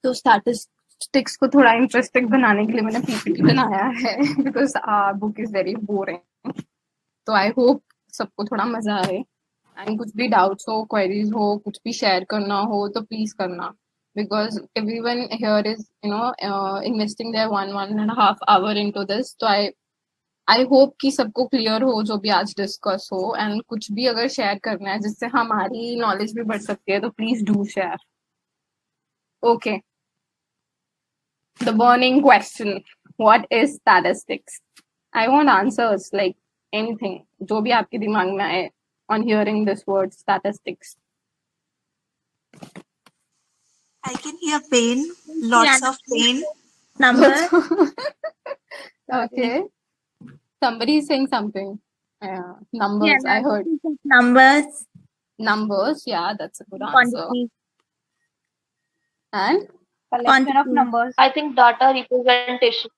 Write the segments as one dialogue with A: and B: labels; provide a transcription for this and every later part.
A: तो स्टैटिस्टिक्स को थोड़ा इंटरेस्टिंग बनाने के लिए मैंने पीपीटी बनाया है because book is very boring. तो आई होप सबको थोड़ा मजा आए एंड कुछ भी डाउट्स हो, क्वेरीज हो, कुछ भी शेयर करना हो तो प्लीज करना because everyone here is investing there 1.5 hour into this. तो आई होप कि सबको क्लियर हो जो भी आज डिस्कस हो एंड कुछ भी अगर शेयर करना है जिससे हमारी नॉलेज भी बढ़ सकती है तो please do share. Okay, the burning question, what is statistics? I want answers like anything जो भी आपके दिमाग में आए on hearing this word statistics.
B: I can hear pain, lots of pain.
C: Numbers.
A: Okay. Somebody is saying something. Numbers,
C: Yeah,
A: I heard.
C: Numbers.
A: Numbers, yeah, that's a good answer.
C: Quantity.
A: And?
C: Collection of numbers.
D: I think data representation.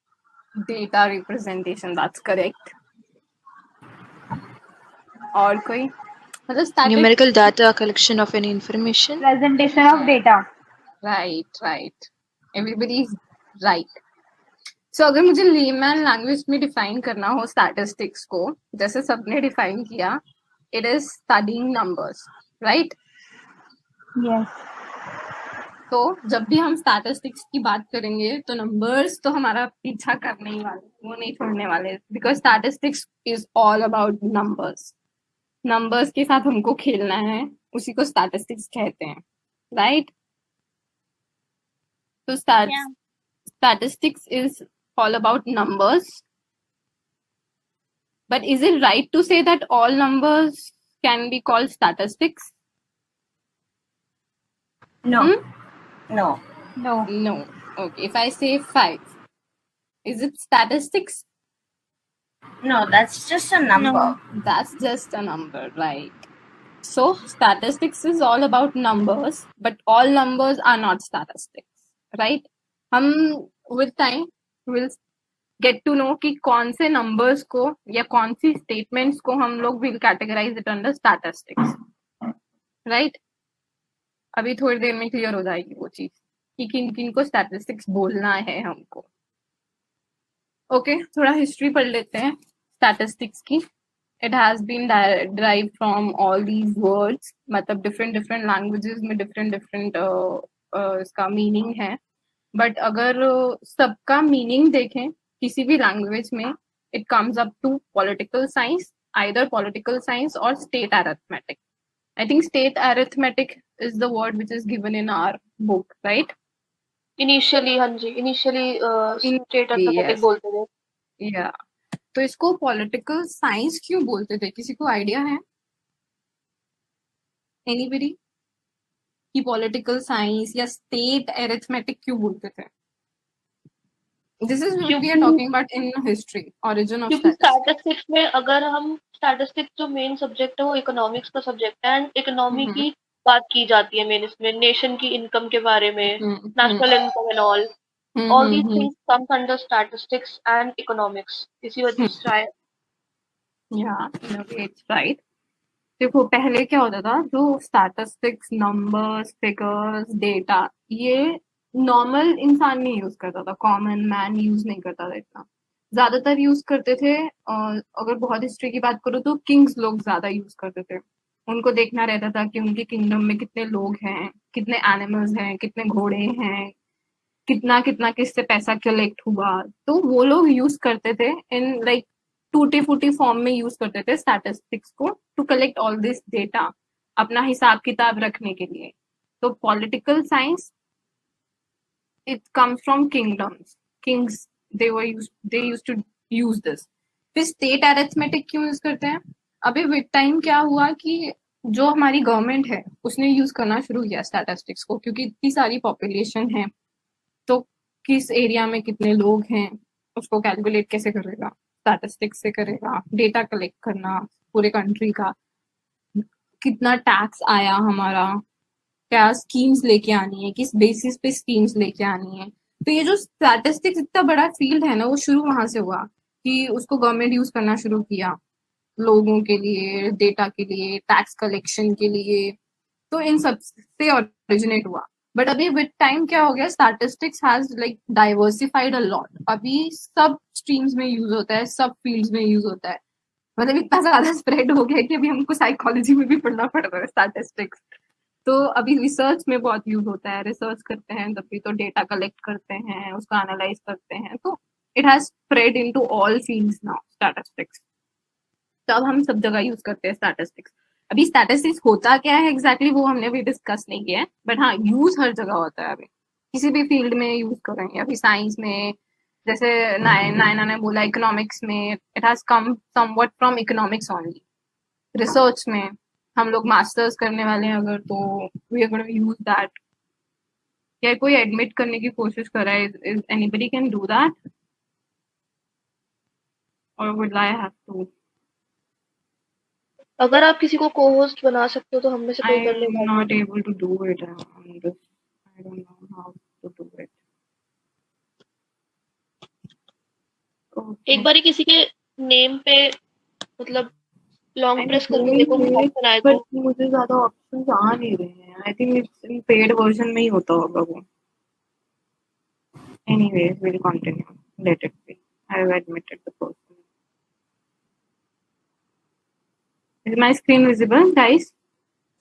A: Data representation, that's correct. और कोई?
E: Numerical data, collection of any information.
C: Presentation of data.
A: Right. Everybody is right. So अगर मुझे layman language में define करना हो statistics को, जैसे सबने डिफाइन किया, it is studying numbers, right?
C: Yes.
A: तो जब भी हम स्टैटिस्टिक्स की बात करेंगे तो नंबर्स तो हमारा पीछा करने ही वाले, वो नहीं छोड़ने वाले, because statistics is all about numbers. Numbers के साथ हमको खेलना है, उसी को स्टैटिस्टिक्स कहते हैं, राइट? तो statistics is all about numbers, but is it right to say that all numbers can be called statistics?
C: No.
A: No. Okay, if I say 5, is it statistics?
B: No, that's just a number.
C: No.
A: That's just a number, right? So statistics is all about numbers, but all numbers are not statistics, right? हम with time will get to know कि कौन से numbers को या कौन सी statements को हम लोग will categorize it under statistics, right? अभी थोड़ी देर में क्लियर हो जाएगी वो चीज कि किन किन को statistics बोलना है हमको। ओके, थोड़ा हिस्ट्री पढ़ लेते हैं स्टैटिस्टिक्स की। It has been derived from all these words, मतलब डिफरेंट लैंग्वेजेस में डिफरेंट इसका मीनिंग है। बट अगर सबका मीनिंग देखें किसी भी लैंग्वेज में, it comes up to political science, either political science और state arithmetic. I think state arithmetic is the word which is given in our book, right?
D: Initially, हाँ जी, इनिशियली स्टेट अरिथमेटिक बोलते थे।
A: या तो इसको पॉलिटिकल साइंस क्यों बोलते थे, किसी को आइडिया है? एनीबडी कि पॉलिटिकल साइंस या स्टेट अरिथमेटिक क्यों बोलते थे? This is what we are talking about in history, origin of
D: क्योंकि स्टैटिस्टिक्स में अगर हम स्टैटिस्टिक्स जो मेन सब्जेक्ट है वो इकोनॉमिक्स का सब्जेक्ट है, एंड इकोनॉमी की बात की जाती है मेन इसमें, नेशन की इनकम के बारे में, national income and all these things comes under statistics and economics. इसी वजह से शायद।
A: Yeah, it's right. देखो पहले क्या होता था, जो स्टैटिस्टिक्स, नंबर्स, फिगर्स, डेटा, ये नॉर्मल इंसान नहीं यूज करता था, कॉमन मैन यूज नहीं करता था इतना। ज्यादातर यूज करते थे, अगर बहुत हिस्ट्री की बात करो तो किंग्स लोग ज्यादा यूज करते थे। उनको देखना रहता था कि उनके किंगडम में कितने लोग हैं, कितने एनिमल्स हैं, कितने घोड़े हैं, कितना कितना किससे पैसा कलेक्ट हुआ। तो वो लोग यूज करते थे इन लाइक टूटी फूटी फॉर्म में यूज करते थे स्टैटिस्टिक्स को to collect all this data, अपना हिसाब किताब रखने के लिए। तो political science, it comes from kingdoms, kings they used to use this. फिर स्टेट अरिथमेटिक क्यों यूज करते हैं? अभी विद टाइम क्या हुआ कि जो हमारी गवर्नमेंट है उसने यूज करना शुरू किया स्टैटिस्टिक्स को, क्योंकि इतनी सारी पॉपुलेशन है, तो किस एरिया में कितने लोग हैं उसको कैलकुलेट कैसे करेगा? स्टैटिस्टिक्स से करेगा। डेटा कलेक्ट करना पूरे कंट्री का, कितना टैक्स आया हमारा, क्या स्कीम्स लेके आनी है, किस बेसिस पे स्कीम्स लेके आनी है। तो ये जो स्टैटिस्टिक्स इतना बड़ा फील्ड है ना, वो शुरू वहां से हुआ कि उसको गवर्नमेंट यूज करना शुरू किया लोगों के लिए, डेटा के लिए, टैक्स कलेक्शन के लिए। तो इन सब से ओरिजिनेट हुआ। बट अभी विद टाइम क्या हो गया, statistics has like diversified a lot. अभी सब स्ट्रीम्स में यूज होता है, सब फील्ड्स में यूज होता है। मतलब इतना ज्यादा स्प्रेड हो गया है कि अभी हमको साइकोलॉजी में भी पढ़ना पड़ रहा है स्टैटिस्टिक्स। तो अभी रिसर्च में बहुत यूज होता है, रिसर्च करते हैं तब भी, तो डेटा कलेक्ट करते हैं, उसको एनालाइज करते हैं, तो it has spread into all fields now statistics. तो अब हम सब जगह यूज करते हैं स्टैटिस्टिक्स। अभी स्टैटिस्टिक्स होता क्या है एग्जैक्टली वो हमने अभी डिस्कस नहीं किया है, बट हाँ यूज हर जगह होता है। अभी किसी भी फील्ड में यूज करेंगे, अभी साइंस में, जैसे नायना ने बोला इकोनॉमिक्स में, it has come somewhat from economics only. Research में हम लोग मास्टर्स करने वाले हैं अगर, तो we are going to use that. क्या कोई एडमिट करने की कोशिश कर रहा है? Is anybody can do that और वुड आई हैव टू?
D: अगर आप किसी को को होस्ट बना सकते हो तो हम में से
A: I
D: कोई कर
A: am
D: लेगा।
A: not able to do it on this. I don't know how to do it.
D: एक बार किसी के नेम पे मतलब लॉन्ग प्रेस करके देखो ऑप्शन आए
A: बट
D: तो।
A: मुझे ज्यादा ऑप्शंस आ नहीं रहे हैं। I think it's in paid version में ही होता होगा वो। Anyways, we'll continue. Let it be. I have admitted the person. Is my screen visible, guys?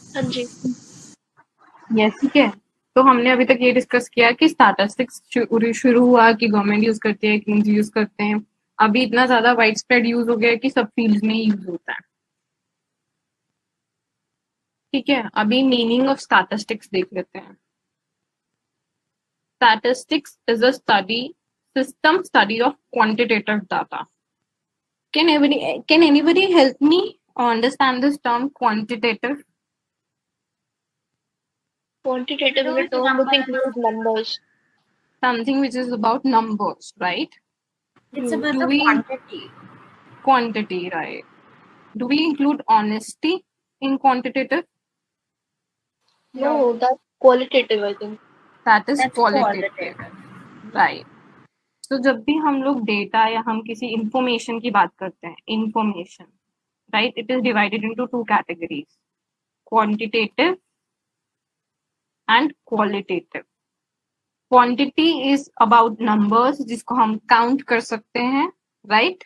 D: हाँ जी।
C: Yes.
A: ठीक है। तो हमने अभी तक ये डिस्कस किया कि स्टैटिस्टिक्स शुरू हुआ कि गवर्नमेंट यूज करती है, किंग्स यूज करते हैं। अभी इतना ज्यादा वाइड स्प्रेड यूज हो गया है कि सब फील्ड्स में यूज होता है। ठीक है, अभी मीनिंग ऑफ स्टैटिस्टिक्स देख लेते हैं। Statistics is a study, system study of quantitative data. Can anybody help me understand this term quantitative?
D: Quantitative is a term which includes numbers.
A: Something which is about numbers, right?
C: It's about
A: Do
C: the
A: we
C: quantity.
A: quantity, right? Do we include honesty in quantitative?
D: No, that's qualitative, I think.
A: That is
C: That's
A: qualitative, right? तो जब भी हम लोग data या हम किसी information की बात करते हैं, information, right, it is divided into two categories, quantitative and qualitative. Quantity is about numbers जिसको हम काउंट कर सकते हैं, right,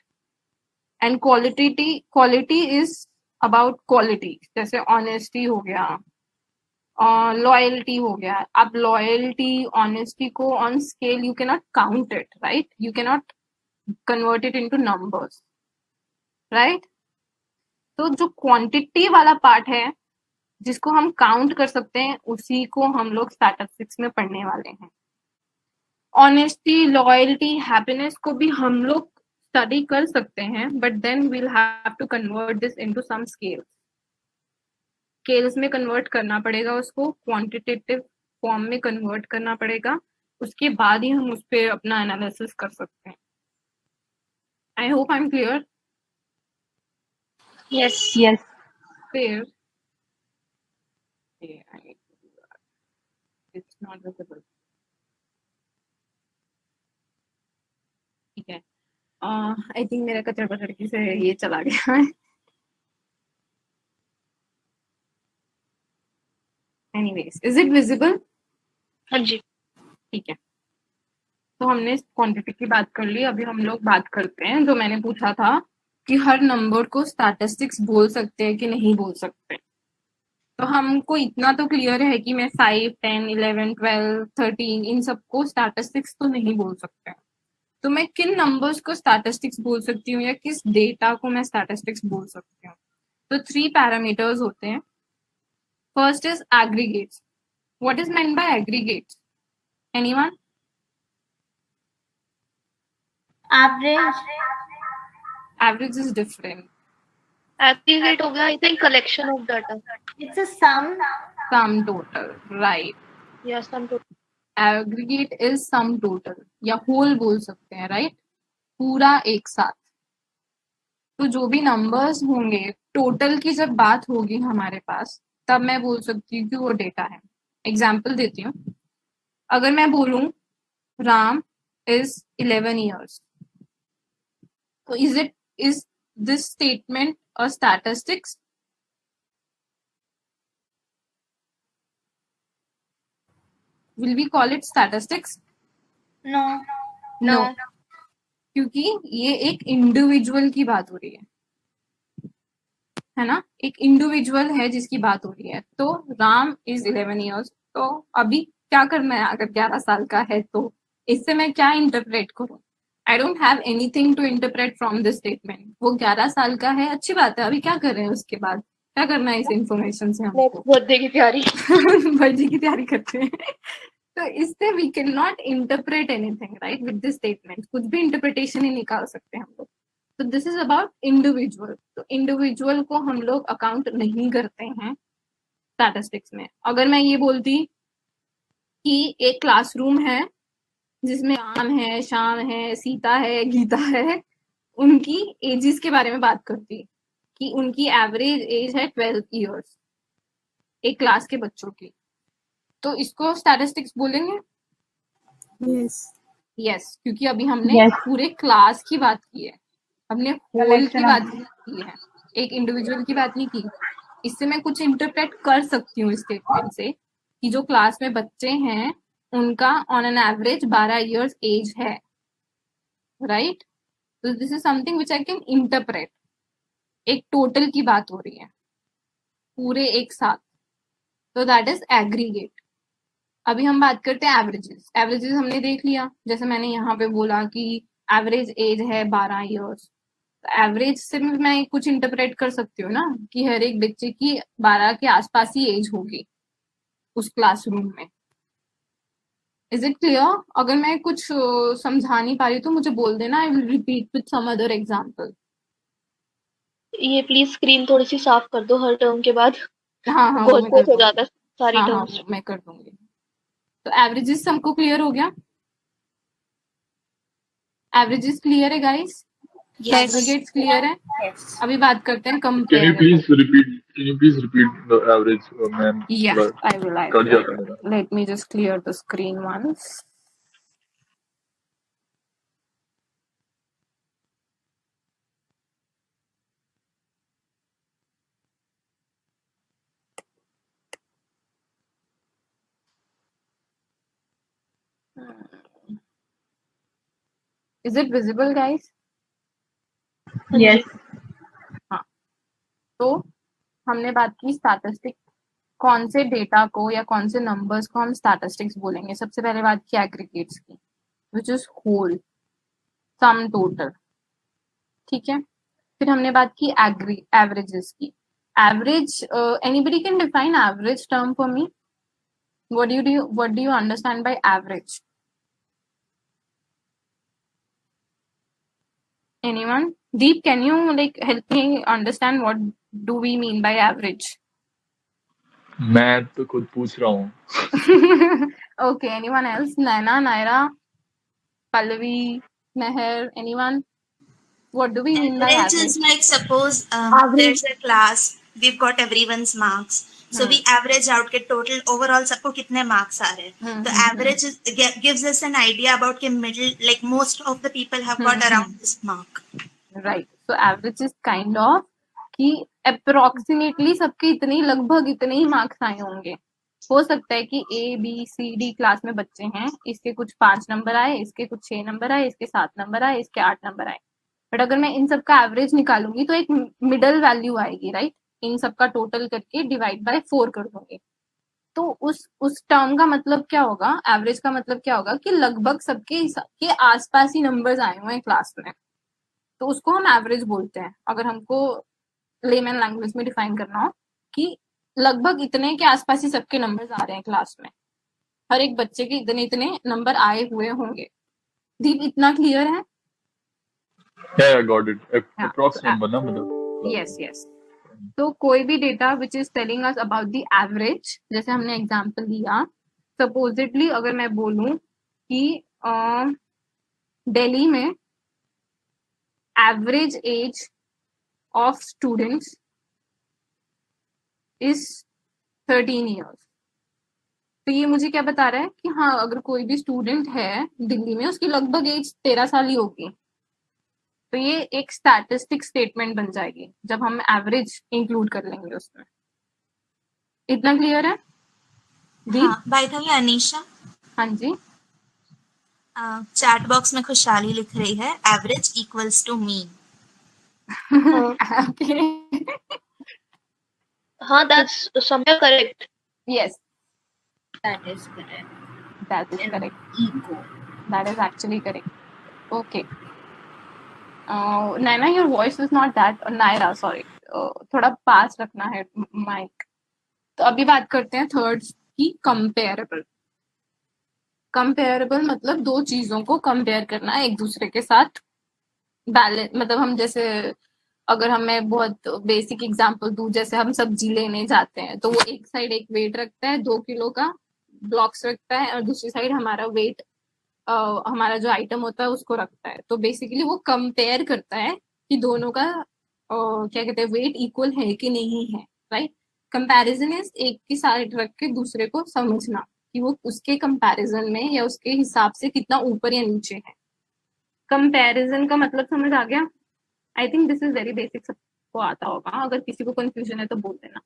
A: and quality is about quality, जैसे ऑनेस्टी हो गया, लॉयल्टी हो गया। अब लॉयल्टी ऑनेस्टी को on scale you can not count it, right, you can not convert it into numbers, right. तो जो क्वांटिटी वाला पार्ट है जिसको हम काउंट कर सकते हैं, उसी को हम लोग स्टैटिस्टिक्स में पढ़ने वाले हैं। ऑनेस्टी, लॉयल्टी, हैप्पीनेस को भी हम लोग स्टडी कर सकते हैं, but then we'll have to convert this into some scales. Scales में कन्वर्ट करना पड़ेगा, उसको क्वांटिटेटिव फॉर्म में कन्वर्ट करना पड़ेगा, उसके बाद ही हम उस पर अपना एनालिसिस कर सकते हैं। I hope I am clear.
C: Yes. Yes.
A: फिर I need to do that. It's not visible. ठीक है, आई थिंक मेरा कचरा पचड़की से ये चला गया है। Anyways, is it visible?
D: हाँ जी।
A: ठीक है, तो हमने क्वांटिटी की बात कर ली। अभी हम लोग बात करते हैं जो मैंने पूछा था कि हर नंबर को स्टैटिस्टिक्स बोल सकते हैं कि नहीं बोल सकते। तो हमको इतना तो क्लियर है कि मैं 5, 10, 11, 12, 13 इन सबको स्टैटिस्टिक्स तो नहीं बोल सकते। तो मैं किन नंबर्स को स्टैटिस्टिक्स बोल सकती हूँ या किस डेटा को मैं स्टैटिस्टिक्स बोल सकती हूँ? तो 3 पैरामीटर्स होते हैं। First is aggregates. What is meant by aggregates? Anyone?
C: Average.
A: Average is different.
D: Aggregate हो गया, I think collection of data.
C: It's a sum.
A: Sum total, right.
D: Yeah, sum total.
A: Aggregate is sum total या whole बोल सकते हैं, right, पूरा एक साथ। तो जो भी नंबर्स होंगे टोटल की जब बात होगी हमारे पास, तब मैं बोल सकती हूँ कि वो डेटा है। एग्जाम्पल देती हूँ, अगर मैं बोलूं राम इज 11 years, तो is this statement a statistics? Will we call it statistics?
C: No.
A: No, क्योंकि ये एक इंडिविजुअल की बात हो रही है ना, एक इंडिविजुअल है जिसकी बात हो रही है। तो राम इज 11 years, तो अभी क्या करना है अगर 11 साल का है तो इससे मैं क्या इंटरप्रेट करूं? I don't have anything to interpret from this statement. वो 11 साल का है, अच्छी बात है, अभी क्या कर रहे हैं उसके बाद, क्या करना है इस इंफॉर्मेशन से हमको?
D: बर्थडे की तैयारी।
A: बर्थडे की तैयारी करते हैं। तो इससे we can not interpret anything right with this statement, कुछ भी इंटरप्रिटेशन ही निकाल सकते हैं हम लोग। तो दिस इज अबाउट इंडिविजुअल। तो इंडिविजुअल को हम लोग अकाउंट नहीं करते हैं स्टैटिस्टिक्स में। अगर मैं ये बोलती कि एक क्लासरूम है जिसमें राम है, श्याम है, सीता है, गीता है, उनकी एजेस के बारे में बात करती कि उनकी एवरेज एज है 12 years एक क्लास के बच्चों की, तो इसको स्टैटिस्टिक्स बोलेंगे? यस, क्योंकि अभी हमने
C: Yes.
A: पूरे क्लास की बात की है, हमने होल
C: Collection
A: की
C: of-
A: बात की है, एक इंडिविजुअल की बात नहीं की। इससे मैं कुछ इंटरप्रेट कर सकती हूँ स्टेटमेंट से कि जो क्लास में बच्चे हैं उनका on an average 12 years age है, राइट? तो this is something which I can interpret. एक टोटल की बात हो रही है पूरे एक साथ, तो दैट इज एग्रीगेट। अभी हम बात करते हैं एवरेजेस। एवरेजेस हमने देख लिया, जैसे मैंने यहाँ पे बोला कि एवरेज एज है 12 years। एवरेज से मैं कुछ इंटरप्रेट कर सकती हूँ ना कि हर एक बच्चे की 12 के आसपास ही एज होगी उस क्लासरूम में। Is it clear? अगर मैं कुछ समझा नहीं पा रही तो मुझे बोल देना, I will repeat with some other example.
D: ये प्लीज स्क्रीन थोड़ी सी साफ कर दो हर टर्म के बाद,
A: हाँ हाँ, वो
D: बहुत
A: मैं कर
D: हो
A: दूंगी।
D: जाता है सारी
A: हाँ हाँ,
D: टर्म्स।
A: वो मैं कर दूंगी। तो एवरेजेस हमको क्लियर हो गया? एवरेजेस क्लियर है गाइस?
B: Yes.
A: एग्रीगेट्स क्लियर है?
C: Yes.
A: अभी बात करते हैं
F: Can you
A: compare.
F: please repeat? Can you please repeat the average, ma'am?
A: Yeah,
F: थोड़ा
A: I will.
F: कट जाता है मेरा।
A: Let me just clear the screen once. Is it visible, guys?
C: Yes.
A: हाँ, तो हमने बात की स्टैटिस्टिक, कौन से डेटा को या कौन से नंबर्स को हम स्टैटिस्टिक्स बोलेंगे। सबसे पहले बात की एग्रीगेट्स की, which is whole, sum, total, ठीक है। फिर हमने बात की एवरेजेस की। Average, anybody can define average term for me? what do you understand by average? Anyone? Deep, can you help me understand what do we mean by average?
F: मैं तो खुद पूछ रहा हूँ।
A: Okay, anyone else? Naina, Naira, Pallavi, Meher, anyone? What do we mean by
B: Average
A: average?
B: is like, suppose there's a class, we've got everyone's marks. So we average out के total overall सबको कितने marks आ रहे हैं. The average gives us an idea about कि middle, like most of the people have got around this mark.
A: Right. So average is kind of कि approximately सबके इतने ही, लगभग इतने ही मार्क्स आए होंगे। हो सकता है कि ABCD क्लास में बच्चे हैं, इसके कुछ 5 नंबर आए, इसके कुछ 6 नंबर आए, इसके 7 नंबर आए, इसके 8 नंबर आए। बट अगर मैं इन सब का एवरेज निकालूंगी तो एक मिडल वैल्यू आएगी, राइट? इन सब का टोटल करके डिवाइड बाय 4 कर दूंगी। तो उस टर्म का मतलब क्या होगा, एवरेज का मतलब क्या होगा कि लगभग सबके के आसपास ही नंबर्स आए हुए हैं क्लास में, तो उसको हम एवरेज बोलते हैं। अगर हमको लेमन लैंग्वेज में डिफाइन करना हो कि लगभग इतने के आसपास ही सबके नंबर्स आ रहे हैं क्लास में, हर एक बच्चे के इतने इतने नंबर आए हुए होंगे। दीप, इतना क्लियर है?
F: Yeah, I got it. Approx number ना मतलब।
A: यस। तो कोई भी data which is telling us about the average, जैसे हमने एग्जांपल दिया, सपोजिटली अगर मैं बोलूं कि दिल्ली में average age of students is 13 years, तो ये मुझे क्या बता रहा है कि हाँ, अगर कोई भी स्टूडेंट है दिल्ली में, उसकी लगभग एज 13 साल ही होगी। तो ये एक स्टैटिस्टिक स्टेटमेंट बन जाएगी जब हम एवरेज इंक्लूड कर लेंगे उसमें। इतना क्लियर है?
B: हाँ, by the way, Anisha,
A: हाँ जी।
B: चैट बॉक्स में खुशहाली लिख रही है average equals to mean.
A: Okay.
D: हाँ, that's somewhere correct.
A: Yes,
C: That is correct.
A: that is correct.
C: Ego.
A: That is actually correct. Okay. Naina, your voice is not that. Naira, sorry. थोड़ा पास रखना है mic. तो अभी बात करते हैं थर्ड्स की, कंपेरेबल। कंपेरेबल मतलब दो चीजों को कंपेयर करना एक दूसरे के साथ, बैलेंस। मतलब हम जैसे, अगर हमें बहुत बेसिक एग्जांपल दूं, जैसे हम सब्जी लेने जाते हैं तो वो एक साइड एक वेट रखता है 2 किलो का ब्लॉक्स रखता है, और दूसरी साइड हमारा वेट, हमारा जो आइटम होता है उसको रखता है। तो बेसिकली वो कंपेयर करता है कि दोनों का क्या कहते हैं, वेट इक्वल है कि नहीं है, राइट। कंपैरिजन इज एक की साइड रख के दूसरे को समझना कि वो उसके कंपैरिजन में या उसके हिसाब से कितना ऊपर या नीचे है। कंपैरिजन का मतलब समझ आ गया? I think this is very basic, सबको आता होगा। अगर किसी को कंफ्यूजन है तो बोल देना।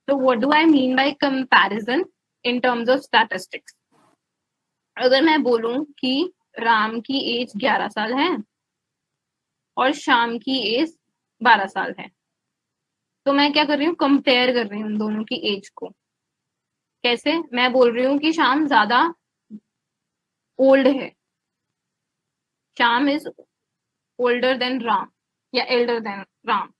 A: तो what do I mean by comparison in terms of statistics? अगर मैं बोलूं कि राम की एज 11 साल है और श्याम की एज 12 साल है, तो मैं क्या कर रही हूँ, कंपेयर कर रही हूँ दोनों की एज को। कैसे? मैं बोल रही हूँ कि श्याम ज्यादा ओल्ड है, Shyam is older than Ram या एल्डर देन राम।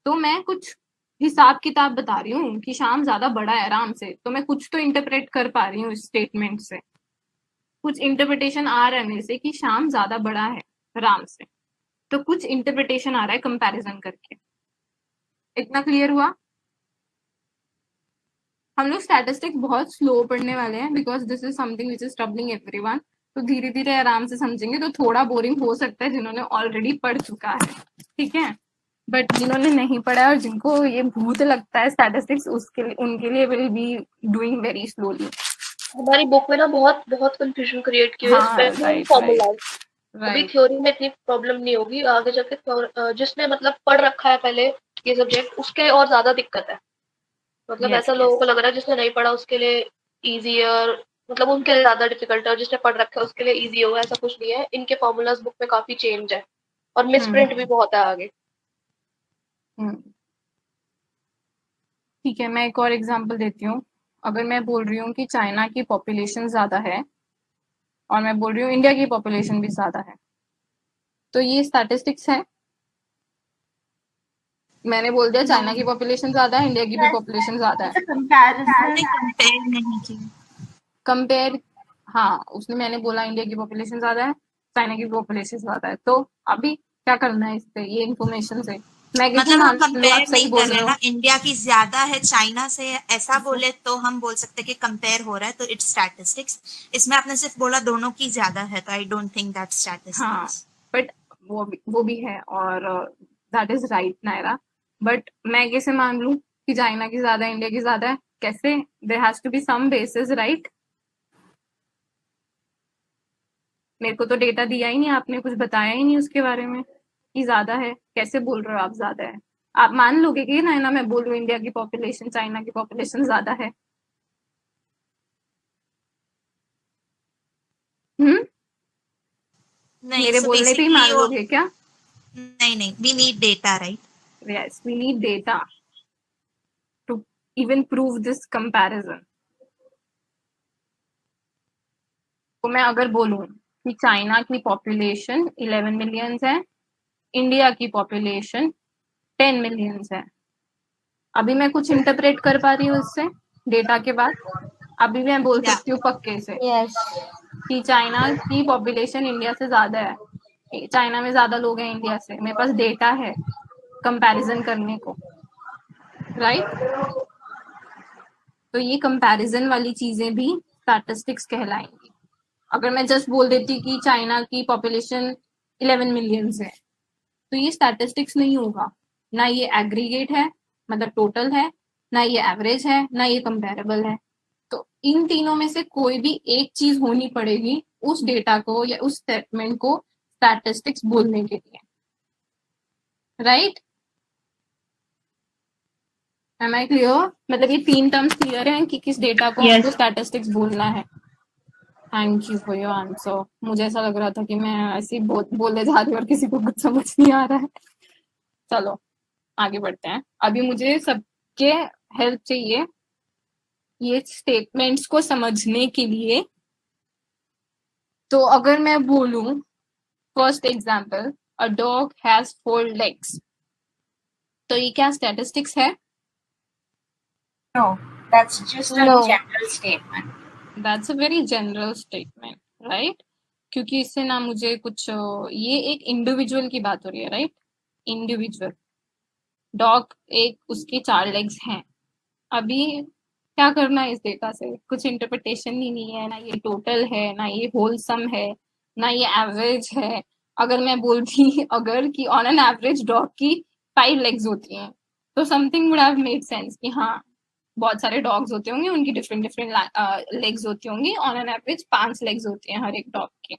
A: तो मैं कुछ हिसाब किताब बता रही हूँ कि श्याम ज्यादा बड़ा है राम से, तो मैं कुछ तो इंटरप्रेट कर पा रही हूँ इस स्टेटमेंट से। कुछ इंटरप्रिटेशन आ रहा है मेरे से कि श्याम ज्यादा बड़ा है राम से, तो कुछ इंटरप्रिटेशन आ रहा है कंपैरिजन करके। इतना क्लियर हुआ? हम लोग स्टैटिस्टिक्स बहुत स्लो पढ़ने वाले हैं because this is something which is troubling everyone. तो धीरे धीरे आराम से समझेंगे, तो थोड़ा बोरिंग हो सकता है जिन्होंने ऑलरेडी पढ़ चुका है, ठीक है। बट जिन्होंने नहीं पढ़ा और जिनको ये भूत लगता है स्टैटिस्टिक्स, उसके लिए, उनके लिए will be doing very slowly.
D: हमारी बुक में ना बहुत बहुत कंफ्यूजन क्रिएट की है, स्पेशली फॉर्मूलाज। अभी थ्योरी में इतनी प्रॉब्लम नहीं होगी, आगे जाके जिसने मतलब पढ़ रखा है पहले ये सब्जेक्ट, उसके और ज्यादा दिक्कत है। मतलब ऐसा लोगों को लग रहा है जिसने नहीं पढ़ा उसके लिए इजियर, मतलब उनके लिए ज्यादा डिफिकल्ट है, और जिसने पढ़ रखा है उसके लिए इजी होगा, ऐसा कुछ नहीं है। इनके फॉर्मूलाज बुक में काफी चेंज है और मिसप्रिंट भी बहुत है आगे।
A: ठीक है, मैं एक और एग्जांपल देती हूँ। अगर मैं बोल रही हूँ कि चाइना की पॉपुलेशन ज्यादा है और मैं बोल रही हूँ इंडिया की पॉपुलेशन भी ज्यादा है, तो ये स्टैटिस्टिक्स है? मैंने बोल दिया चाइना की पॉपुलेशन ज्यादा है, इंडिया की भी पॉपुलेशन ज्यादा है।
B: कंपेयर नहीं किया।
A: कंपेयर, हाँ, उसने, मैंने बोला इंडिया की पॉपुलेशन ज्यादा है, चाइना की पॉपुलेशन ज्यादा है, तो अभी क्या करना है इस पे, ये इन्फॉर्मेशन से
B: मतलब हम कंपेयर नहीं कर रहे ना, इंडिया की ज्यादा है चाइना से, ऐसा बोले तो हम बोल सकते कि कंपेयर हो रहा है, तो इट्स स्टैटिस्टिक्स। इसमें आपने सिर्फ बोला दोनों की ज्यादा है, तो I don't think that's statistics.
A: हाँ, बट वो भी है, और that is right Naira. But मैं कैसे मान लूं कि चाइना की ज्यादा है, इंडिया की ज्यादा है? कैसे? There has to be some basis, right. मेरे को तो डेटा दिया ही नहीं आपने, कुछ बताया ही नहीं उसके बारे में कि ज्यादा है। कैसे बोल रहे हो आप ज्यादा है? आप मान लोगे कि ना मैं बोलूं इंडिया की पॉपुलेशन चाइना की पॉपुलेशन ज्यादा है? मेरे बोलने पे ही मान लोगे क्या?
B: नहीं, we need data, right?
A: Yes, we need data to even prove this comparison. तो मैं अगर बोलूं कि चाइना की पॉपुलेशन 11 मिलियन है, इंडिया की पॉपुलेशन 10 मिलियन है, अभी मैं कुछ इंटरप्रेट कर पा रही हूँ इससे डेटा के बाद? अभी मैं बोल सकती हूँ पक्के से कि चाइना की पॉपुलेशन इंडिया से ज्यादा है, चाइना में ज्यादा लोग हैं इंडिया से, मेरे पास डेटा है कंपैरिजन करने को, राइट। तो ये कंपैरिजन वाली चीजें भी स्टैटिस्टिक्स कहलाएंगी। अगर मैं जस्ट बोल देती कि चाइना की पॉपुलेशन 11 मिलियन है, तो ये स्टैटिस्टिक्स नहीं होगा। ना ये एग्रीगेट है, मतलब टोटल है, ना ये एवरेज है, ना ये कंपेरेबल है। तो इन तीनों में से कोई भी एक चीज होनी पड़ेगी उस डेटा को या उस स्टेटमेंट को स्टैटिस्टिक्स बोलने के लिए, राइट। M I clear? मतलब ये तीन टर्म्स क्लियर हैं कि किस डेटा को हमको स्टैटिस्टिक्स बोलना है। Thank you for your answer. मुझे ऐसा लग रहा था कि मैं ऐसे ही बोलने जा रही हूँ और किसी को कुछ समझ नहीं आ रहा है। चलो आगे बढ़ते हैं। अभी मुझे सबके हेल्प चाहिए ये स्टेटमेंट्स को समझने के लिए। तो अगर मैं बोलूं first example, a dog has 4 legs, तो ये क्या स्टैटिस्टिक्स है?
C: No, that's just a
E: No.
C: general statement.
A: That's a very general statement, right? क्योंकि इससे ना मुझे कुछ ये एक इंडिविजुअल की बात हो रही है, राइट? इंडिविजुअल डॉग, एक उसके 4 legs हैं। अभी क्या करना है इस डेटा से? कुछ इंटरप्रिटेशन ही नहीं है, ना ये टोटल है, ना ये होलसम है, ना ये एवरेज है। अगर मैं बोलती अगर कि ऑन एन एवरेज डॉग की 5 legs होती हैं, तो something would have made sense कि हाँ बहुत सारे डॉग्स होते होंगे, उनकी डिफरेंट डिफरेंट लेग्स होती होंगी, ऑन एन एवरेज 5 legs होती हैं हर एक डॉग के।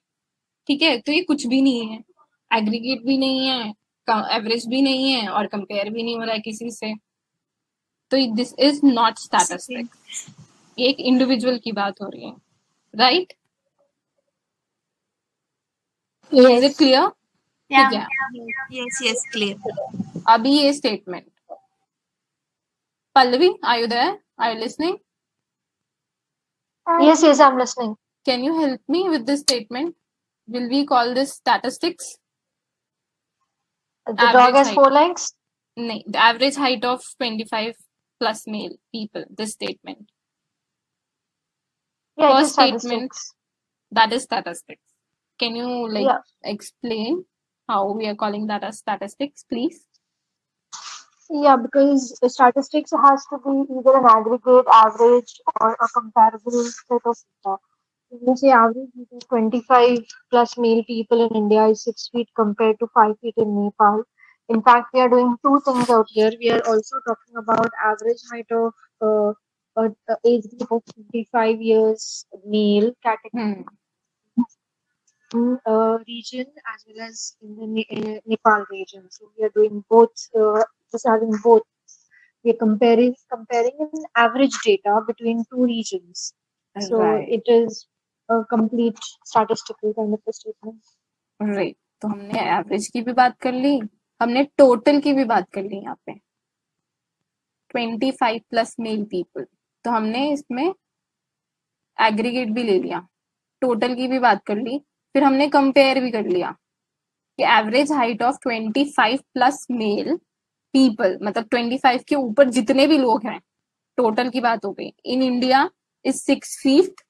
A: ठीक है, तो ये कुछ भी नहीं है, एग्रीगेट भी नहीं है, एवरेज भी नहीं है और कंपेयर भी नहीं हो रहा है किसी से। तो दिस इज नॉट स्टैटिस्टिक्स, एक इंडिविजुअल की बात हो रही है, right? Is it clear?
C: Yeah.
A: ठीक है,
B: Yes, clear.
A: अभी ये statement, Pallavi are you there, are you listening?
E: Yes, I'm listening.
A: Can you help me with this statement? Will we call this statistics?
E: The dog
A: Average
E: has
A: height.
E: 4 legs.
A: नहीं, the average height of 25 plus male people, this statement.
E: Yeah, it
A: First
E: is
A: statement,
E: statistics.
A: that is statistics. Can you
E: Yeah.
A: explain how we are calling that as statistics, please?
E: Yeah, because statistics has to be either an aggregate, average, or a comparable set of data. When you say average, it is 25 plus male people in India is 6 feet compared to 5 feet in Nepal. In fact, we are doing 2 things out here. We are also talking about average height of age group of 25 years male category in region as well as in the Nepal region. So we are doing both, just having both. We are comparing an average data between 2 regions. So
A: Right.
E: it is a complete statistical kind of a statement.
A: Right. तो हमने average की भी बात कर ली, हमने total की भी बात कर ली। यहाँ पे 25 प्लस मेल पीपल, तो हमने इसमें एग्रीगेट भी ले लिया, टोटल की भी बात कर ली, फिर हमने कंपेयर भी कर लिया कि average height of 25 plus male people, मतलब 25 के ऊपर जितने भी लोग हैं, टोटल की बात हो गई, in India is 6 feet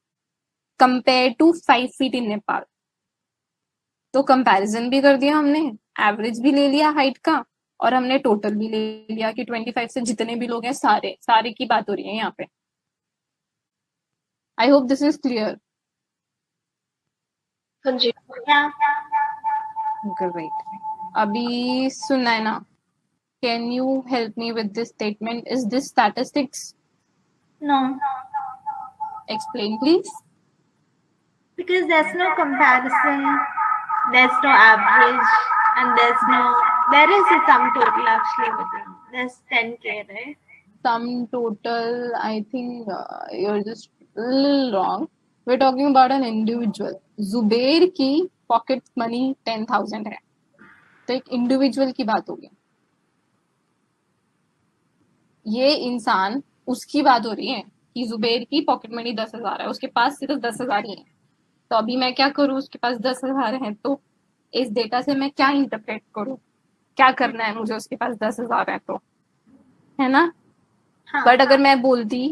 A: compare to 5 feet in Nepal. तो कंपैरिजन भी कर दिया हमने, एवरेज भी ले लिया हाइट का, और हमने टोटल भी ले लिया कि 25 से जितने भी लोग हैं सारे की बात हो रही है यहाँ पे। I hope this is clear.
D: हाँ जी।
C: Yeah.
A: ग्रेट। अभी Sunaina, can you help me with this statement? Is this statistics?
C: No,
A: explain please.
C: because there's no comparison, there's no average, and there is a sum total actually with it. There's 10K, right?
A: Sum total, I think you're just a little wrong. We're talking about an individual. Zuber की pocket money 10,000 है, तो एक individual की बात होगी। ये इंसान, उसकी बात हो रही है कि जुबेर की पॉकेट मनी 10,000 है, उसके पास सिर्फ 10,000 ही है। तो अभी मैं क्या करूँ, उसके पास 10,000 है, तो इस डेटा से मैं क्या इंटरप्रेट करूँ? क्या करना है मुझे, उसके पास 10,000 है तो, है ना?
C: हाँ.
A: बट अगर मैं बोलती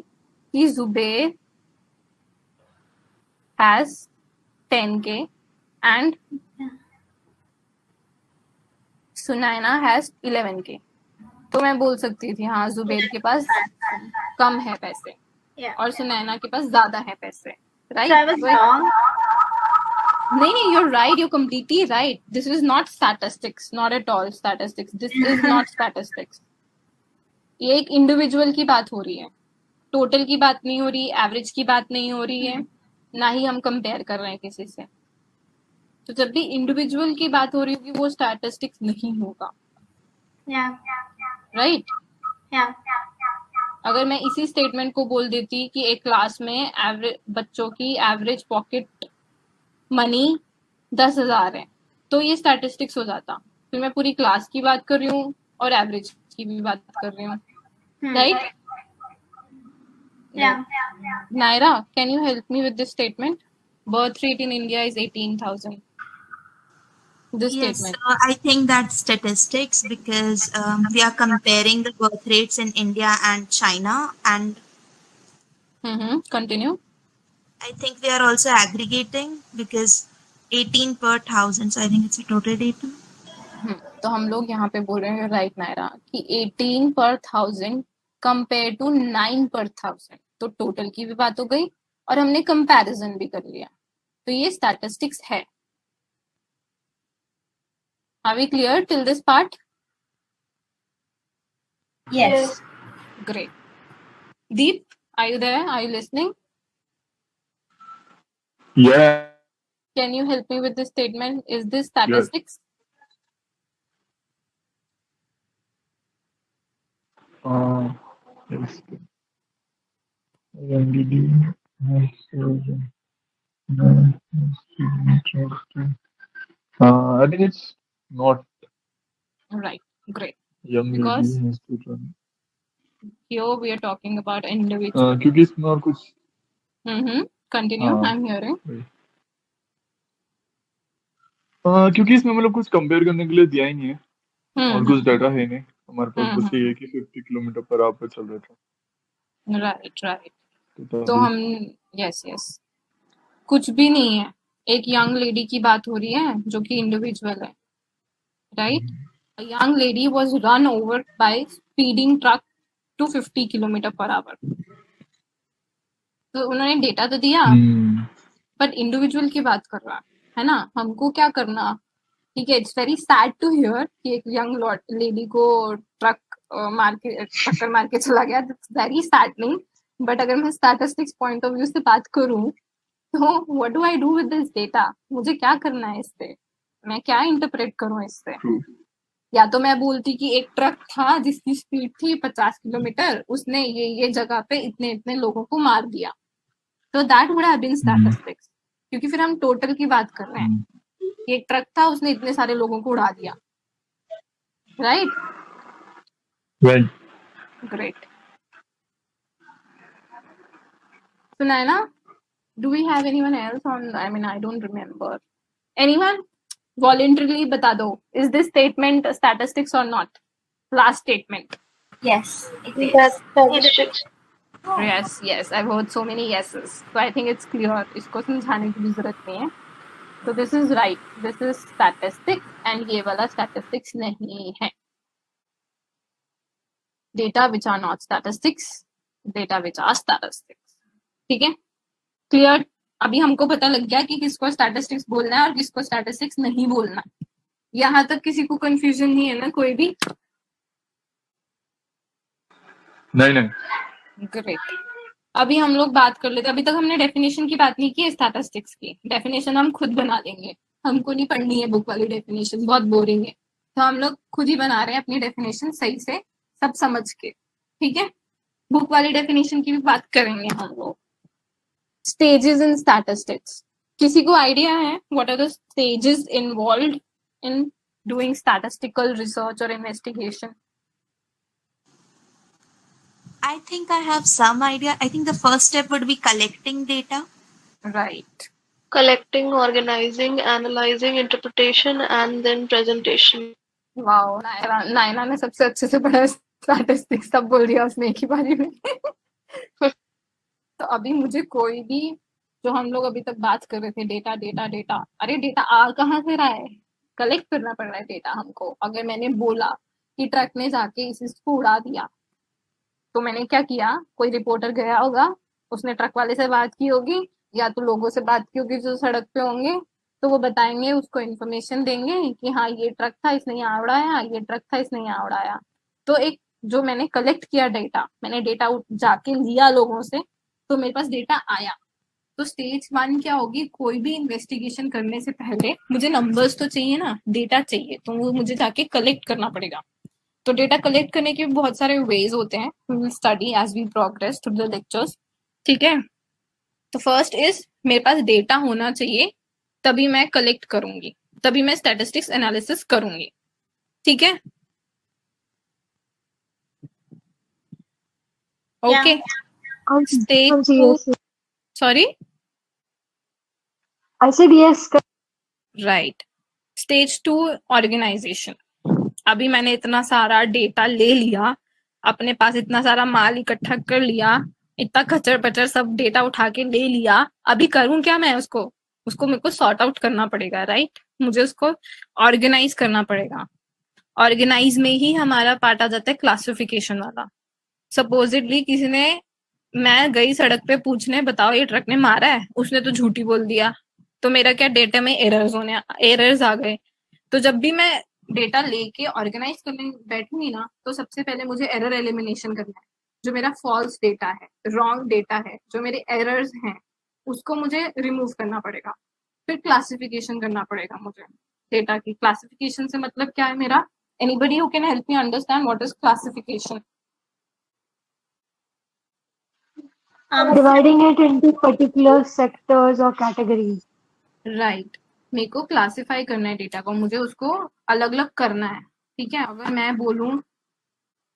A: कि Zuber has 10K and Sunaina has 11K, तो मैं बोल सकती थी हाँ जुबेर के पास कम है पैसे
C: Yeah.
A: और सुनैना के पास ज्यादा है पैसे, right?
C: So I was wrong.
A: नहीं, you're right, you're completely right. This is not statistics, not at all statistics. This is not statistics. ये एक इंडिविजुअल की बात हो रही है, टोटल की बात नहीं हो रही, एवरेज की बात नहीं हो रही है, ना ही हम कंपेयर कर रहे हैं किसी से। तो जब भी इंडिविजुअल की बात हो रही होगी वो स्टैटिस्टिक्स नहीं होगा,
C: Yeah.
A: राइट?
C: Yeah.
A: अगर मैं इसी स्टेटमेंट को बोल देती कि एक क्लास में एवरेज बच्चों की एवरेज पॉकेट मनी 10,000 है, तो ये स्टैटिस्टिक्स हो जाता। फिर मैं पूरी क्लास की बात कर रही हूँ और एवरेज की भी बात कर रही हूँ, right?
C: Yeah.
A: Naira, can you help me with this statement? Birth rate in India is 18,000. This
B: Yes,
A: statement.
B: so I think that's statistics because we are comparing the birth rates in India and China, and
A: Continue.
B: I think we are also aggregating because 18 per thousand, so I think it's a total data.
A: तो हम लोग यहाँ पे बोल रहे हैं right Naira कि 18 per 1000 compare to 9 per 1000, तो टोटल की भी बात हो गई और हमने कंपैरिजन भी कर लिया, तो ये स्टैटिस्टिक्स है। Are we clear till this part?
C: Yes.
A: Great. Deep, are you there? Are you listening?
F: Yeah.
A: Can you help me with this statement? Is this statistics?
F: Yes. I think it's not.
A: Right. Great.
F: Young
A: Because
F: lady has to run.
A: Here we are talking about individual.
F: क्योंकि इसमें और कुछ.
A: Continue. I'm hearing.
F: क्योंकि इसमें मतलब कुछ compare करने के लिए दिया ही नहीं है और कुछ डाटा है नहीं हमारे पास, बस ये है कि 50 किलोमीटर पर आवर चल रहा था।
A: राइट। तो हम यस कुछ भी नहीं है, एक यंग लेडी की बात हो रही है जो कि इंडिविजुअल है, right? A young lady was run over by speeding truck to 50 kilometre per hour. तो उन्होंने डेटा तो दिया बट इंडिविजुअल की बात कर रहा है ना, हमको क्या करना? ठीक है, it's very sad to hear कि एक यंग लेडी को ट्रक टक्कर मार के चला गया, इट्स वेरी सैडनिंग। बट अगर मैं स्टैटिस्टिक्स पॉइंट ऑफ व्यू से बात करूं तो what do I do with this data? मुझे क्या करना है इससे? मैं क्या इंटरप्रेट करूं इससे? या तो मैं बोलती कि एक ट्रक था जिसकी स्पीड थी 50 किलोमीटर, उसने ये जगह पे इतने लोगों को मार दिया, तो that would have been statistics, क्योंकि फिर हम टोटल की बात कर रहे हैं। एक ट्रक था, उसने इतने सारे लोगों को उड़ा दिया, राइट? ग्रेट। सुना ना? Do we have anyone else on? I mean, I don't remember. Anyone? Voluntarily बता दो. Is this statement statistics or not? Last statement.
C: Yes, it is.
D: That's statistics.
A: Yes. I've heard so many yeses. So I think it's clear. इसको समझाने की भी जरूरत नहीं है. So this is right. This is statistics and ये वाला statistics नहीं है. Data which are not statistics. Data which are statistics. ठीक है? क्लियर? अभी हमको पता लग गया कि किसको स्टैटिस्टिक्स बोलना है और किसको स्टैटिस्टिक्स नहीं बोलना। यहाँ तक किसी को कंफ्यूजन नहीं है ना कोई भी?
F: नहीं।
A: ग्रेट। अभी हम लोग बात कर लेते हैं। अभी तक हमने डेफिनेशन की बात नहीं की है स्टैटिस्टिक्स की। डेफिनेशन हम खुद बना लेंगे, हमको नहीं पढ़नी है बुक वाली डेफिनेशन, बहुत बोरिंग है। तो हम लोग खुद ही बना रहे हैं अपनी डेफिनेशन सही से सब समझ के, ठीक है? बुक वाली डेफिनेशन की भी बात करेंगे हम लोग। Stages in statistics. किसी को आइडिया है what are the stages involved in doing statistical research or investigation?
B: I think I have some idea. I think the first step would be collecting data.
A: Right.
D: Collecting, organizing, analyzing, interpretation, and then presentation.
A: Wow, नायना ने सबसे अच्छे से पढ़ा statistics, सब बोल दिया उसने एक ही बारी में। तो अभी मुझे कोई भी जो हम लोग अभी तक बात कर रहे थे डेटा, अरे डेटा आ कहाँ से रहा है? कलेक्ट करना पड़ रहा है डेटा हमको। अगर मैंने बोला कि ट्रक ने जाके इसको उड़ा दिया, तो मैंने क्या किया? कोई रिपोर्टर गया होगा, उसने ट्रक वाले से बात की होगी या तो लोगों से बात की होगी जो सड़क पे होंगे, तो वो बताएंगे, उसको इन्फॉर्मेशन देंगे कि हाँ ये ट्रक था इसने यहाँ उड़ाया, ये ट्रक था इसने यहाँ उड़ाया। तो एक जो मैंने कलेक्ट किया डेटा, मैंने डेटा जाके लिया लोगों से, तो मेरे पास डेटा आया। तो स्टेज 1 क्या होगी? कोई भी इन्वेस्टिगेशन करने से पहले मुझे नंबर्स तो चाहिए ना, डेटा चाहिए, तो वो मुझे जाके कलेक्ट करना पड़ेगा। तो डेटा कलेक्ट करने के बहुत सारे वेज होते हैं, we will study as we progress through the lectures, ठीक है। तो फर्स्ट इज मेरे पास डेटा होना चाहिए, तभी मैं कलेक्ट करूंगी, तभी मैं स्टैटिस्टिक्स एनालिसिस करूंगी, ठीक है। Okay, stage two, sorry
E: I said yes,
A: right. Stage 2 organization. अभी मैंने इतना सारा डेटा ले लिया, अपने पास इतना सारा माल इकट्ठा कर लिया, इतना खचर पचर सब डेटा उठा के ले लिया, अभी करूं क्या मैं उसको मेरे को सॉर्ट आउट करना पड़ेगा, राइट। मुझे उसको ऑर्गेनाइज करना पड़ेगा। ऑर्गेनाइज में ही हमारा पार्ट आ जाता है क्लासिफिकेशन वाला। सपोजिटली किसी ने, मैं गई सड़क पे पूछने, बताओ ये ट्रक ने मारा है, उसने तो झूठी बोल दिया, तो मेरा क्या डेटा में एरर्स आ गए। तो जब भी मैं डेटा लेके ऑर्गेनाइज करने बैठूंगी ना, तो सबसे पहले मुझे एरर एलिमिनेशन करना है। जो मेरा फॉल्स डेटा है, रॉन्ग डेटा है, जो मेरे एरर्स हैं, उसको मुझे रिमूव करना पड़ेगा। फिर क्लासिफिकेशन करना पड़ेगा मुझे डेटा की। क्लासिफिकेशन से मतलब क्या है मेरा? Anybody who can help me understand what is classification?
E: dividing it into particular sectors or categories.
A: Right, मेरे को क्लासिफाई करना है डेटा को, मुझे उसको अलग अलग करना है, ठीक है। अगर मैं बोलूं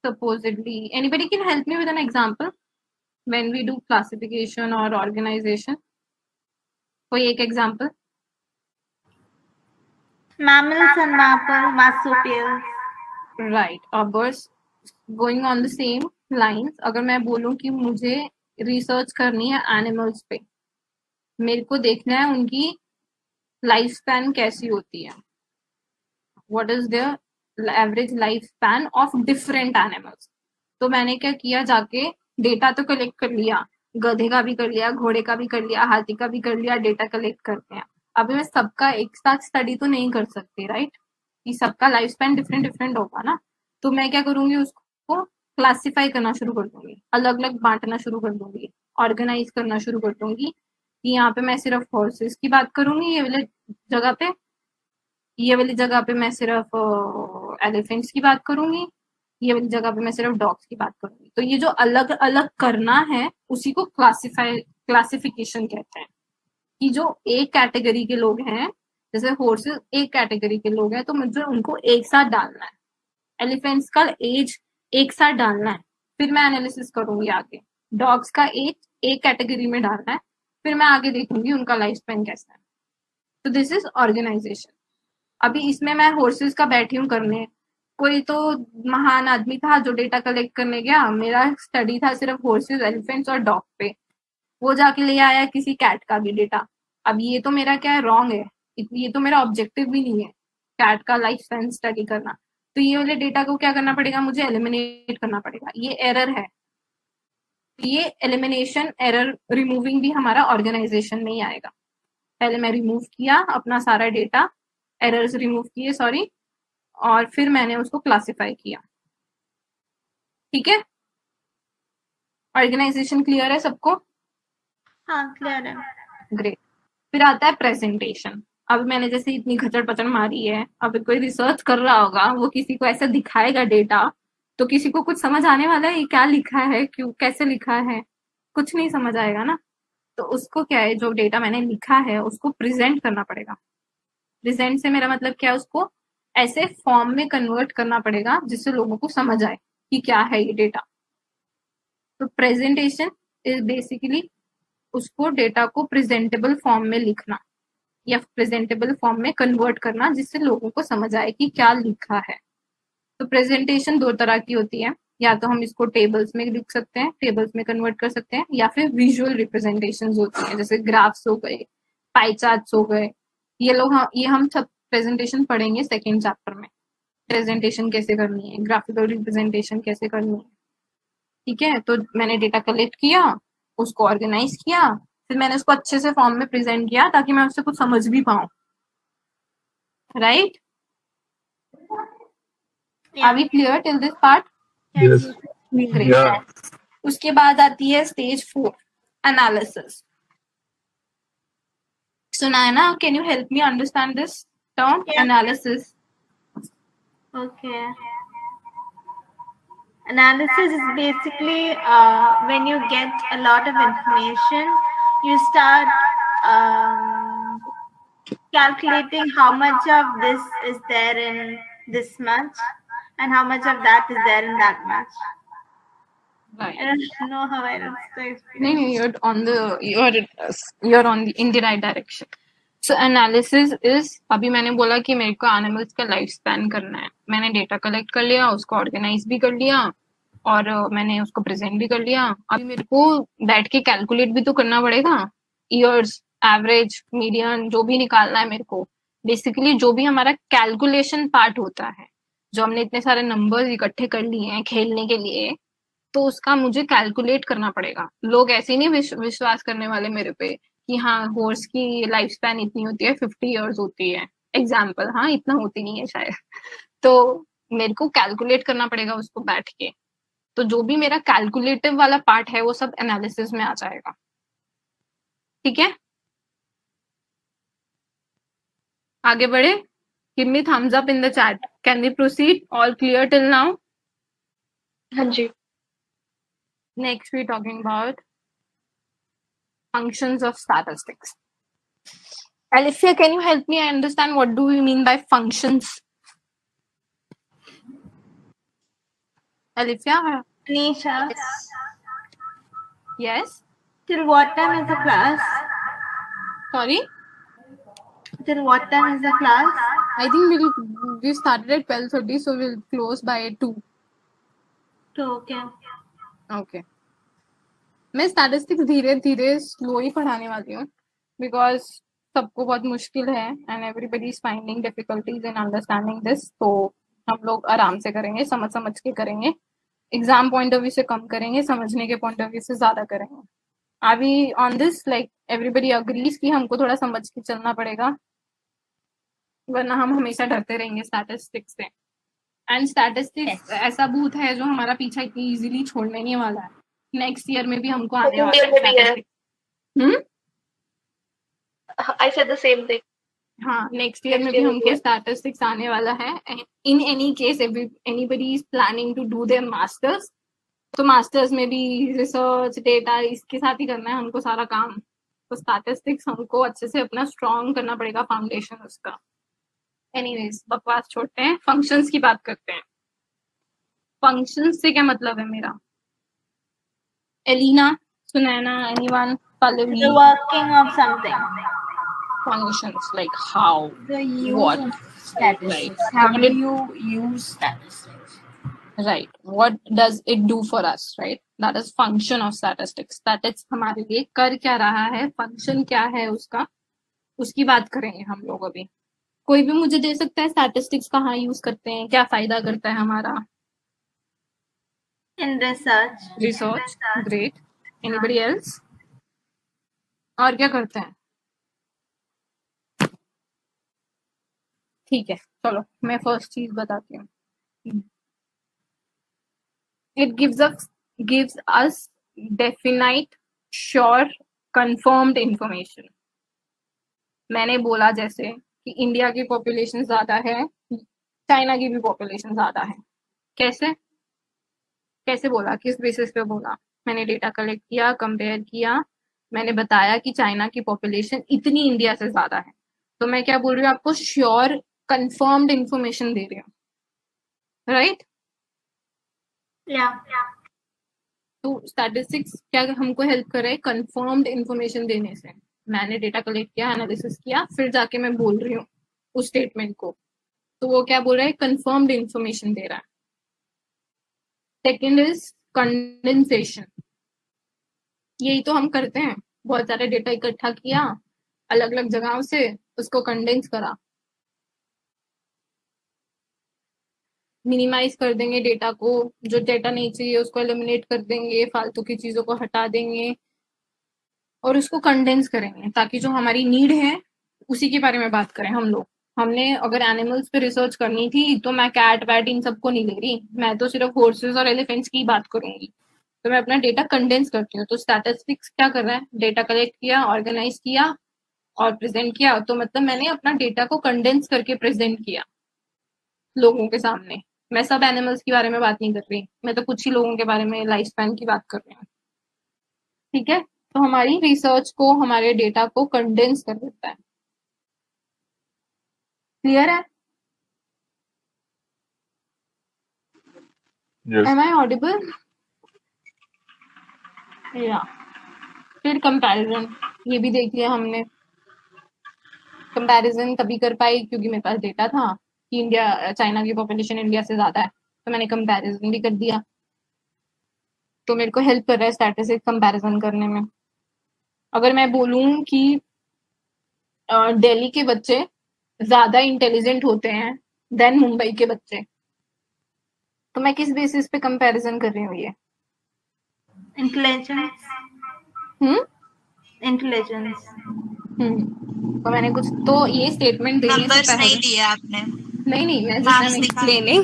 A: supposedly, anybody can help me with an example when we do classification or organization? कोई एक example?
C: Mammals and marsupials.
A: Right, birds. Going on the same lines, अगर मैं बोलूं कि मुझे रिसर्च करनी है एनिमल्स पे, मेरे को देखना है उनकी लाइफ स्पैन कैसी होती है, what is there average life span of different animals. तो मैंने क्या किया, जाके डेटा तो कलेक्ट कर लिया, गधे का भी कर लिया, घोड़े का भी कर लिया, हाथी का भी कर लिया, डेटा कलेक्ट करते हैं। अभी मैं सबका एक साथ स्टडी तो नहीं कर सकती, राइट, कि सबका लाइफ स्पैन डिफरेंट डिफरेंट होगा ना। तो मैं क्या करूंगी, उसको क्लासिफाई करना शुरू कर दूंगी, अलग अलग बांटना शुरू कर दूंगी, ऑर्गेनाइज करना शुरू कर दूंगी कि यहाँ पे मैं सिर्फ हॉर्सेस की बात करूंगी ये वाले जगह पे, ये वाली जगह पे मैं सिर्फ एलिफेंट्स की बात करूंगी, ये वाली जगह पे मैं सिर्फ डॉग्स की बात करूंगी। तो ये जो अलग अलग करना है उसी को क्लासिफिकेशन कहते हैं। कि जो एक कैटेगरी के लोग हैं, जैसे हॉर्सेस एक कैटेगरी के लोग हैं, तो मुझे उनको एक साथ डालना है, एलिफेंट्स का एज एक साथ डालना है, फिर मैं एनालिसिस करूंगी आगे। डॉग्स का एज एक कैटेगरी में डालना है, फिर मैं आगे देखूंगी उनका लाइफ स्पैन कैसा है। तो दिस इज ऑर्गेनाइजेशन। अभी इसमें मैं हॉर्सेस का बैठी हूँ करने, कोई तो महान आदमी था जो डेटा कलेक्ट करने गया, मेरा स्टडी था सिर्फ हॉर्सेस, एलिफेंट्स और डॉग पे, वो जाके ले आया किसी कैट का भी डेटा। अब ये तो मेरा क्या है, रॉन्ग है, ये तो मेरा ऑब्जेक्टिव भी नहीं है कैट का लाइफ स्पैन स्टडी करना। तो ये वाले डेटा को क्या करना पड़ेगा, मुझे एलिमिनेट करना पड़ेगा, ये एरर है। ये एलिमिनेशन, एरर रिमूविंग भी हमारा ऑर्गेनाइजेशन में ही आएगा। पहले मैं रिमूव किया अपना सारा डेटा, एरर्स रिमूव किए, सॉरी, और फिर मैंने उसको क्लासिफाई किया, ठीक है। ऑर्गेनाइजेशन क्लियर है सबको?
C: हाँ, क्लियर है।
A: ग्रेट। फिर आता है प्रेजेंटेशन। अब मैंने जैसे इतनी खचड़ पचड़ मारी है, अब कोई रिसर्च कर रहा होगा, वो किसी को ऐसा दिखाएगा डेटा, तो किसी को कुछ समझ आने वाला है ये क्या लिखा है, क्यों, कैसे लिखा है, कुछ नहीं समझ आएगा ना। तो उसको क्या है, जो डेटा मैंने लिखा है उसको प्रेजेंट करना पड़ेगा। प्रेजेंट से मेरा मतलब क्या है, उसको ऐसे फॉर्म में कन्वर्ट करना पड़ेगा जिससे लोगों को समझ आए कि क्या है ये डेटा। तो प्रेजेंटेशन इज बेसिकली उसको डेटा को प्रेजेंटेबल फॉर्म में लिखना या प्रेजेंटेबल फॉर्म में कन्वर्ट करना जिससे लोगों को समझ आए कि क्या लिखा है। तो प्रेजेंटेशन दो तरह की होती है, या तो हम इसको टेबल्स में लिख सकते हैं, टेबल्स में कन्वर्ट कर सकते हैं, या फिर विजुअल रिप्रेजेंटेशंस होती है, जैसे ग्राफ्स हो गए, पाई चार्ट्स हो गए। ये हम सब प्रेजेंटेशन पढ़ेंगे सेकेंड चैप्टर में, प्रेजेंटेशन कैसे करनी है, ग्राफिकल रिप्रेजेंटेशन कैसे करनी है, ठीक है। तो मैंने डेटा कलेक्ट किया, उसको ऑर्गेनाइज किया, फिर मैंने उसको अच्छे से फॉर्म में प्रेजेंट किया ताकि मैं उससे कुछ समझ भी पाऊं, right. Are we clear till this part?
F: Yes.
A: Great.
F: Yeah.
A: उसके बाद आती है स्टेज 4, एनालिसिस। सुना है ना? Can you help me understand this term, analysis?
C: Okay. Analysis is basically when you get a lot of information, you start calculating how much of this is there in this much and how much of that is there in that much.
A: Right.
C: I don't know how else to explain.
A: No, you're on in the right direction. So analysis is, अभी मैंने बोला कि मेरे को animals का life span करना है, मैंने डेटा कलेक्ट कर लिया, उसको ऑर्गेनाइज भी कर लिया और मैंने उसको प्रेजेंट भी कर लिया. अभी मेरे को बैठ के कैलकुलेट भी तो करना पड़ेगा, ईयर्स, एवरेज, मीडियन, जो भी निकालना है मेरे को. बेसिकली जो भी हमारा कैलकुलेशन पार्ट होता है, जो हमने इतने सारे नंबर्स इकट्ठे कर लिए हैं खेलने के लिए, तो उसका मुझे कैलकुलेट करना पड़ेगा. लोग ऐसे नहीं विश्वास करने वाले मेरे पे कि हाँ हॉर्स की लाइफ स्पैन इतनी होती है, 50 इयर्स होती है, एग्जाम्पल. हाँ इतना होती नहीं है शायद. तो मेरे को कैलकुलेट करना पड़ेगा उसको बैठ के. तो जो भी मेरा कैलकुलेटिव वाला पार्ट है वो सब एनालिसिस में आ जाएगा. ठीक है, आगे बढ़े. Give me thumbs up in the chat. Can we proceed? All clear till now?
D: हाँ जी.
A: Next we're talking about functions of statistics. Alifia, can you help me understand what do we mean by functions? Alifia?
C: Anisha,
A: Yes?
C: till what time is the class?
A: Sorry?
C: Till what time is the class?
A: I think we started at 12:30, so we'll close by 2.
C: So, okay.
A: Okay. मैं statistics धीरे धीरे slow ही पढ़ाने वाली हूँ because सबको बहुत मुश्किल है and everybody is finding difficulties in understanding this. तो हम लोग आराम से करेंगे, समझ के करेंगे. एग्जाम पॉइंट ऑफ व्यू से कम करेंगे, समझने के पॉइंट ऑफ व्यू से ज्यादा करेंगे. Are we on this? Like everybody agrees कि हमको थोड़ा समझ के चलना पड़ेगा, वरना हम हमेशा डरते रहेंगे स्टैटिस्टिक्स से. एंड स्टैटिस्टिक्स ऐसा भूत है जो हमारा पीछा इतनी इजीली छोड़ने नहीं वाला है. नेक्स्ट ईयर में भी हमको आने वाला है.
D: I said the same thing.
A: हाँ, नेक्स्ट ईयर में भी हमको स्टैटिस्टिक्स आने वाला है. In any case anybody is planning to do their masters, तो मास्टर्स में भी रिसर्च डेटा इसके साथ ही करना है हमको सारा काम. तो स्टैटिस्टिक्स हमको अच्छे से अपना स्ट्रॉन्ग करना पड़ेगा, फाउंडेशन उसका. एनीवेज बकवास छोड़ते हैं, फंक्शंस की बात करते हैं. फंक्शंस से क्या मतलब है मेरा? Elina, Sunaina, anyone, Pallavi?
C: The working of something.
A: Functions like how,
G: The use
A: what,
G: of statistics.
A: Right.
G: How do you use statistics?
A: right? What does it do for us, right? That is function of statistics. That is हमारे लिए कर क्या रहा है, function क्या है उसका, उसकी बात करेंगे हम लोग अभी. कोई भी मुझे दे सकता है स्टैटिस्टिक्स कहाँ यूज करते हैं, क्या फायदा करता है हमारा?
C: In research.
A: Research. Great. Anybody else? और क्या करते हैं? ठीक है, चलो मैं फर्स्ट चीज बताती हूँ. It gives us definite, sure, confirmed information. मैंने बोला जैसे कि इंडिया की पॉपुलेशन ज्यादा है, चाइना की भी पॉपुलेशन ज्यादा है. कैसे बोला, किस बेसिस पे बोला? मैंने डेटा कलेक्ट किया, कंपेयर किया, मैंने बताया कि चाइना की पॉपुलेशन इतनी इंडिया से ज्यादा है. तो मैं क्या बोल रही हूँ आपको? श्योर कंफर्म्ड इंफॉर्मेशन दे रही हूँ, राइट?
C: Yeah.
A: तो स्टैटिस्टिक्स क्या हमको हेल्प कर रहा है? कंफर्म्ड इंफॉर्मेशन देने से. मैंने डेटा कलेक्ट किया, एनालिसिस किया, फिर जाके मैं बोल रही हूँ उस स्टेटमेंट को, तो वो क्या बोल रहा है? कंफर्म्ड इंफॉर्मेशन दे रहा है. Second is condensation. यही तो हम करते हैं, बहुत सारे डेटा इकट्ठा किया अलग अलग जगहों से, उसको कंडेंस करा, मिनिमाइज कर देंगे डेटा को, जो डेटा नहीं चाहिए उसको एलिमिनेट कर देंगे, फालतू की चीजों को हटा देंगे और उसको कंडेंस करेंगे ताकि जो हमारी नीड है उसी के बारे में बात करें हम लोग. हमने अगर एनिमल्स पे रिसर्च करनी थी तो मैं कैट वैट इन सबको नहीं ले रही, मैं तो सिर्फ हॉर्सेस और एलिफेंट्स की बात करूंगी. तो मैं अपना डेटा कंडेंस करती हूँ. तो स्टैटिस्टिक्स क्या कर रहा है? डेटा कलेक्ट किया, ऑर्गेनाइज किया और प्रेजेंट किया. तो मतलब मैंने अपना डेटा को कंडेंस करके प्रेजेंट किया लोगों के सामने. मैं सब एनिमल्स के बारे में बात नहीं कर रही, मैं तो कुछ ही लोगों के बारे में लाइफ स्पैन की बात कर रही हूँ। ठीक है, तो हमारी रिसर्च को, हमारे डेटा को कंडेंस कर देता है। क्लियर है?
F: Yes.
A: Am I audible? या फिर कंपैरिजन, ये भी देख लिया हमने। कंपैरिजन तभी कर पाई क्योंकि मेरे पास डेटा था कि इंडिया, चाइना की पॉपुलेशन इंडिया से ज्यादा है, तो मैंने कंपैरिजन भी कर दिया। तो मेरे को हेल्प कर रहा है स्टैटिस्टिक कंपैरिजन करने में। अगर मैं बोलूं कि दिल्ली के बच्चे ज्यादा इंटेलिजेंट होते हैं देन मुंबई के बच्चे, तो मैं किस बेसिस पे कंपैरिजन कर रही हूँ ये?
C: इंटेलिजेंस। इंटेलिजेंस।
A: तो मैंने कुछ तो ये स्टेटमेंट देने से
B: नंबर्स
A: पहले
B: नहीं दिए आपने।
A: नहीं मैं
B: Marks
A: जस्ट
B: दिखा।
A: एक्सप्लेनिंग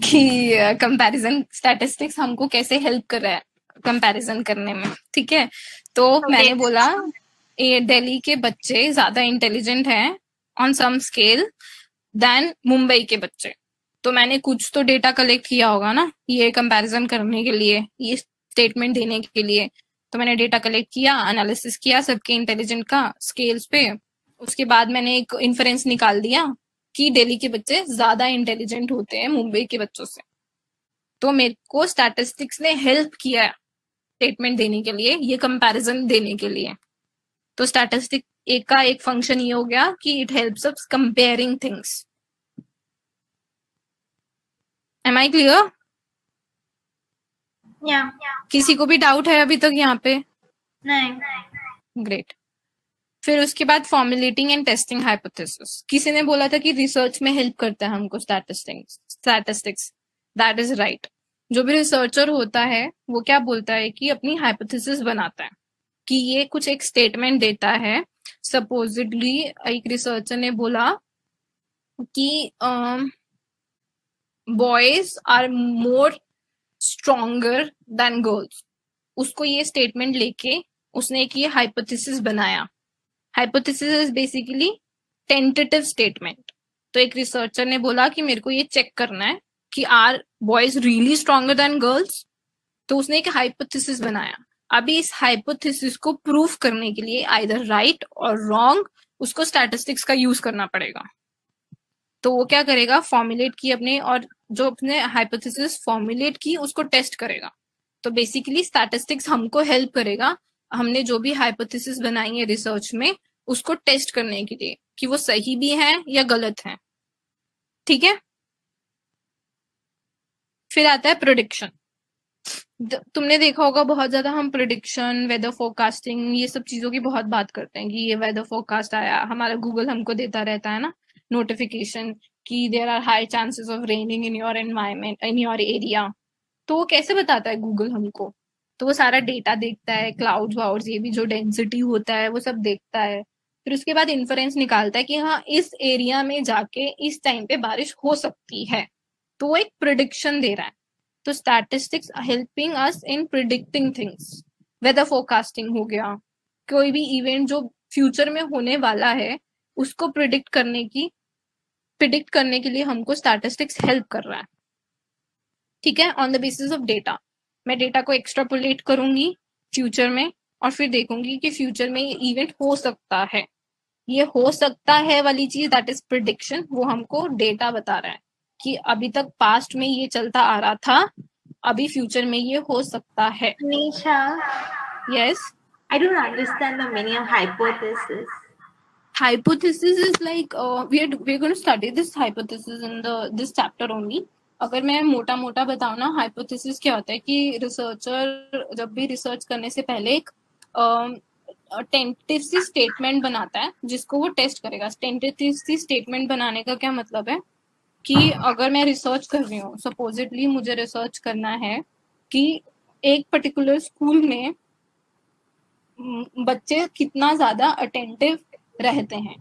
A: कि कंपैरिजन स्टैटिस्टिक्स हमको कैसे हेल्प कर रहा है कंपैरिजन करने में। ठीक है, तो मैंने बोला ये दिल्ली के बच्चे ज्यादा इंटेलिजेंट हैं on some scale then Mumbai के बच्चे। तो मैंने कुछ तो डेटा कलेक्ट किया होगा ना ये कंपैरिजन करने के लिए, ये स्टेटमेंट देने के लिए। तो मैंने डेटा कलेक्ट किया, एनालिसिस किया सबके इंटेलिजेंट का स्केल्स पे। उसके बाद मैंने एक इन्फरेंस निकाल दिया कि दिल्ली के बच्चे ज्यादा इंटेलिजेंट होते हैं मुंबई के बच्चों से। तो मेरे को स्टैटिस्टिक्स ने हेल्प किया स्टेटमेंट देने के लिए, ये कंपैरिजन देने के लिए। तो स्टैटिस्टिक एक का एक फंक्शन ये हो गया कि it helps us comparing things. Am I clear?
C: या
A: किसी को भी डाउट है अभी तक यहाँ पे?
C: नहीं।
A: ग्रेट। फिर उसके बाद फॉर्मुलेटिंग एंड टेस्टिंग हाइपोथेसिस। किसी ने बोला था कि रिसर्च में हेल्प करता है हमको स्टैटिस्टिक्स। That is right. जो भी रिसर्चर होता है वो क्या बोलता है कि अपनी हाइपोथेसिस बनाता है कि ये कुछ एक स्टेटमेंट देता है। सपोजिटली एक रिसर्चर ने बोला कि boys are more stronger than girls. उसको ये स्टेटमेंट लेके उसने एक ये हाइपोथेसिस बनाया। Hypothesis is basically tentative statement. तो एक रिसर्चर ने बोला कि मेरे को ये चेक करना है कि are boys really stronger than girls. तो उसने एक हाइपोथेसिस बनाया। अभी इस हाइपोथेसिस को प्रूफ करने के लिए आइदर राइट और रॉन्ग उसको स्टैटिस्टिक्स का यूज करना पड़ेगा। तो वो क्या करेगा, फॉर्मुलेट की अपने, और जो अपने हाइपोथेसिस फॉर्मुलेट की उसको टेस्ट करेगा। तो बेसिकली स्टैटिस्टिक्स हमको हेल्प करेगा, हमने जो भी हाइपोथेसिस बनाई है रिसर्च में उसको टेस्ट करने के लिए कि वो सही भी है या गलत है। ठीक है, फिर आता है प्रेडिक्शन। तुमने देखा होगा बहुत ज्यादा हम प्रेडिक्शन, वेदर फोरकास्टिंग, ये सब चीजों की बहुत बात करते हैं कि ये वेदर फोरकास्ट आया, हमारा गूगल हमको देता रहता है ना नोटिफिकेशन कि there are high chances of raining in your environment, in your area. तो वो कैसे बताता है गूगल हमको? तो वो सारा डेटा देखता है, क्लाउड वाउड्स, ये भी जो डेंसिटी होता है वो सब देखता है। फिर उसके बाद इन्फरेंस निकालता है कि हाँ इस एरिया में जाके इस टाइम पे बारिश हो सकती है। तो वो एक प्रिडिक्शन दे रहा है। तो statistics helping us in predicting things. Weather forecasting हो गया, कोई भी इवेंट जो फ्यूचर में होने वाला है उसको प्रिडिक्ट करने के लिए हमको स्टैटिस्टिक्स हेल्प कर रहा है। ठीक है, on the basis of data. मैं डेटा को एक्सट्रापोलेट करूंगी फ्यूचर में और फिर देखूंगी कि फ्यूचर में ये इवेंट हो सकता है। ये हो सकता है वाली चीज, दैट इज प्रिडिक्शन। वो हमको डेटा बता रहा है कि अभी तक पास्ट में ये चलता आ रहा था, अभी फ्यूचर में ये हो सकता है।
C: Nisha,
A: yes,
C: I don't understand the meaning of hypothesis.
A: Hypothesis is like we're going to study this hypothesis in this chapter only. अगर मैं मोटा मोटा बताऊं ना, हाइपोथेसिस क्या होता है कि रिसर्चर जब भी रिसर्च करने से पहले एक टेंटेटिव सी स्टेटमेंट बनाता है जिसको वो टेस्ट करेगा। टेंटेटिव सी स्टेटमेंट बनाने का क्या मतलब है कि अगर मैं रिसर्च कर रही हूँ, सपोजिटली मुझे रिसर्च करना है कि एक पर्टिकुलर स्कूल में बच्चे कितना ज्यादा अटेंटिव रहते हैं,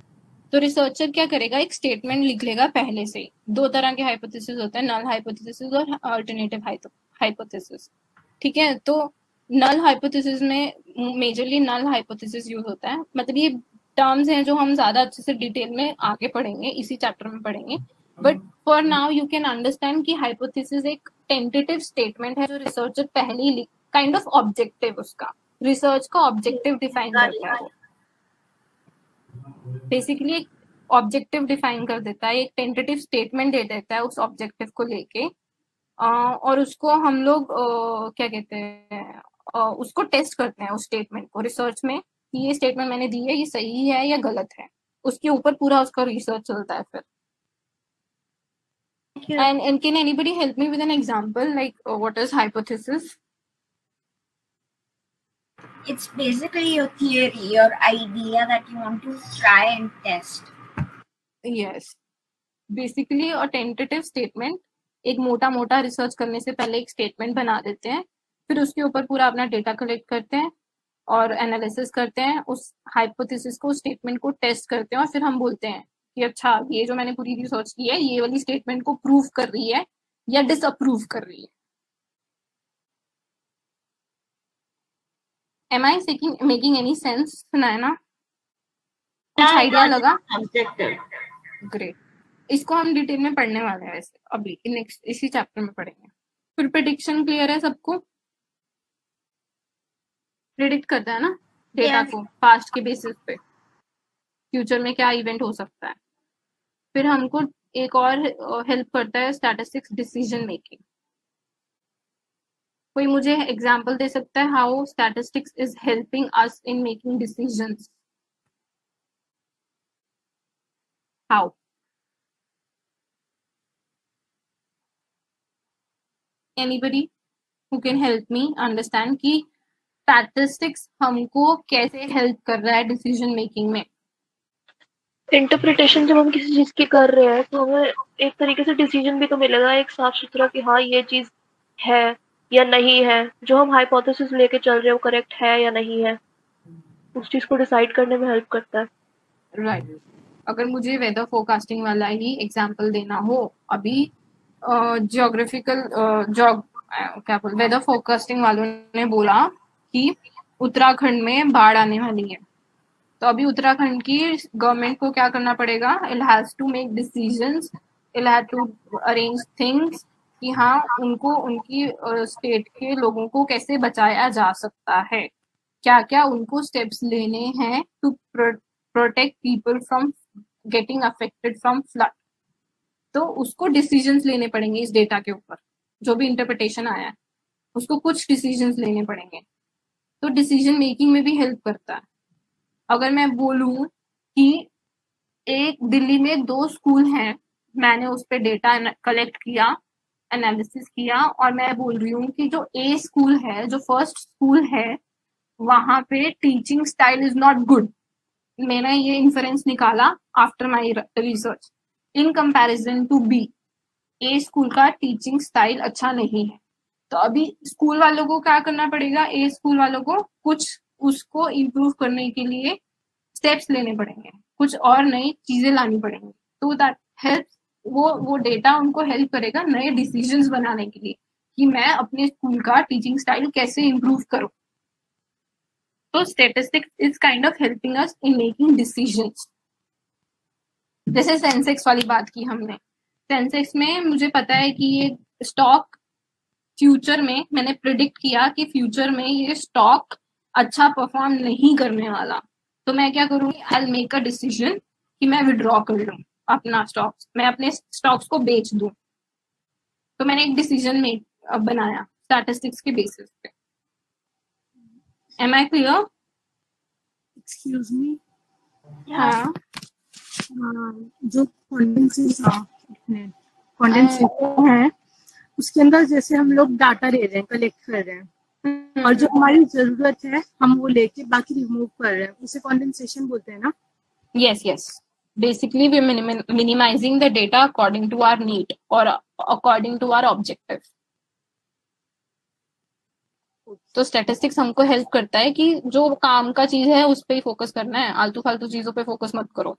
A: तो रिसर्चर क्या करेगा, एक स्टेटमेंट लिख लेगा पहले से ही। दो तरह के हाइपोथेसिस होते हैं, नल हाइपोथेसिस और अल्टरनेटिव हाइपोथेसिस। ठीक है, तो नल हाइपोथेसिस में मेजरली नल हाइपोथेसिस यूज होता है। मतलब ये टर्म्स हैं जो हम ज्यादा अच्छे से डिटेल में आगे पढ़ेंगे, इसी चैप्टर में पढ़ेंगे। But for now you can understand कि हाइपोथेसिस एक टेंटेटिव स्टेटमेंट है जो रिसर्चर पहले ही काइंड ऑफ ऑब्जेक्टिव, उसका रिसर्च का ऑब्जेक्टिव डिफाइन करता है वो बेसिकली एक ऑब्जेक्टिव डिफाइन कर देता है, एक टेंटेटिव स्टेटमेंट दे देता है उस ऑब्जेक्टिव को लेके, और उसको हम लोग क्या कहते हैं, उसको टेस्ट करते हैं उस स्टेटमेंट को रिसर्च में कि ये स्टेटमेंट मैंने दी है ये सही है या गलत है, उसके ऊपर पूरा उसका रिसर्च चलता है फिर. And can anybody help me with an example, like what is hypothesis?
G: It's basically your theory, your idea that you want to try and test.
A: Yes, basically a tentative statement. एक मोटा मोटा research करने से पहले एक statement बना देते हैं, फिर उसके ऊपर पूरा अपना डेटा कलेक्ट करते हैं और एनालिसिस करते हैं, उस हाइपोथेसिस को, स्टेटमेंट को टेस्ट करते हैं और फिर हम बोलते हैं कि अच्छा ये जो मैंने पूरी रिसर्च की है ये वाली स्टेटमेंट को प्रूव कर रही है या डिसअप्रूव कर रही है. Am I making any sense, Nayana? कुछ आइडिया लगा? ग्रेट. इसको हम डिटेल में पढ़ने वाले हैं वैसे अभी नेक्स्ट इसी चैप्टर में पढ़ेंगे. फिर प्रेडिक्शन क्लियर है सबको? प्रेडिक्ट करता है ना डेटा को पास्ट के बेसिस पे, फ्यूचर में क्या इवेंट हो सकता है. फिर हमको एक और हेल्प करता है स्टैटिस्टिक्स डिसीजन मेकिंग. कोई मुझे एग्जांपल दे सकता है how statistics is helping us in making decisions? How? Anybody who can help me understand कि स्टैटिस्टिक्स हमको कैसे हेल्प कर रहा है डिसीजन मेकिंग में?
D: इंटरप्रिटेशन जब हम किसी चीज की कर रहे हैं तो हमें एक तरीके से डिसीजन भी तो मिलेगा एक साफ सुथरा कि हाँ ये चीज है या नहीं है, जो हम हाइपोथेसिस लेके चल रहे हैं वो करेक्ट है या नहीं है, उस चीज को डिसाइड करने में हेल्प करता है.
A: राइट. अगर मुझे वेदर फोरकास्टिंग वाला ही एग्जांपल देना हो, अभी जियोग्राफिकल क्या बोल वेदर फोरकास्टिंग वालों ने बोला कि उत्तराखंड में बाढ़ आने वाली है, तो अभी उत्तराखंड की गवर्नमेंट को क्या करना पड़ेगा? It has to make decisions, it has to arrange things कि हाँ उनको उनकी स्टेट के लोगों को कैसे बचाया जा सकता है, क्या क्या उनको स्टेप्स लेने हैं to protect people from getting affected from flood. तो उसको डिसीजंस लेने पड़ेंगे इस डेटा के ऊपर, जो भी इंटरप्रिटेशन आया है उसको कुछ डिसीजंस लेने पड़ेंगे. तो डिसीजन मेकिंग में भी हेल्प करता है. अगर मैं बोलूं कि एक दिल्ली में 2 स्कूल हैं, मैंने उस पर डेटा कलेक्ट किया, एनालिसिस किया, और मैं बोल रही हूँ कि जो ए स्कूल है, जो फर्स्ट स्कूल है, वहां पे teaching style is not good. मैंने ये इन्फरेंस निकाला after my research. In comparison to B, A school का टीचिंग स्टाइल अच्छा नहीं है. तो अभी स्कूल वालों को क्या करना पड़ेगा? ए स्कूल वालों को कुछ उसको इम्प्रूव करने के लिए स्टेप्स लेने पड़ेंगे, कुछ और नई चीजें लानी पड़ेंगी. तो दैट हेल्प, वो डेटा उनको हेल्प करेगा नए डिसीजंस बनाने के लिए कि मैं अपने स्कूल का टीचिंग स्टाइल कैसे इम्प्रूव करूं. तो statistics is kind of helping us in making decisions. जैसे सेंसेक्स वाली बात की हमने, सेंसेक्स में मुझे पता है कि ये स्टॉक फ्यूचर में, मैंने प्रिडिक्ट किया कि फ्यूचर में ये स्टॉक अच्छा परफॉर्म नहीं करने वाला, तो मैं क्या करूंगी? I will make a decision कि मैं विड्रॉ कर लूं अपना स्टॉक्स, मैं अपने स्टॉक्स को बेच दूं. तो मैंने एक डिसीजन बनाया स्टैटिस्टिक्स के बेसिस पे. Am I clear?
H: Excuse me.
A: हाँ,
H: जो कंडेंसेशन है उसके अंदर जैसे हम लोग डाटा ले रहे हैं, कलेक्ट कर रहे हैं, और जो हमारी जरूरत है हम वो लेके बाकी रिमूव कर रहे हैं, उसे कंडेंसेशन बोलते हैं ना?
A: yes yes, basically we're minimizing the data according to our need or according to our objective. तो स्टैटिस्टिक्स हमको हेल्प करता है कि जो काम का चीज है उस पे ही फोकस करना है, आलतू फालतू चीजों पे फोकस मत करो.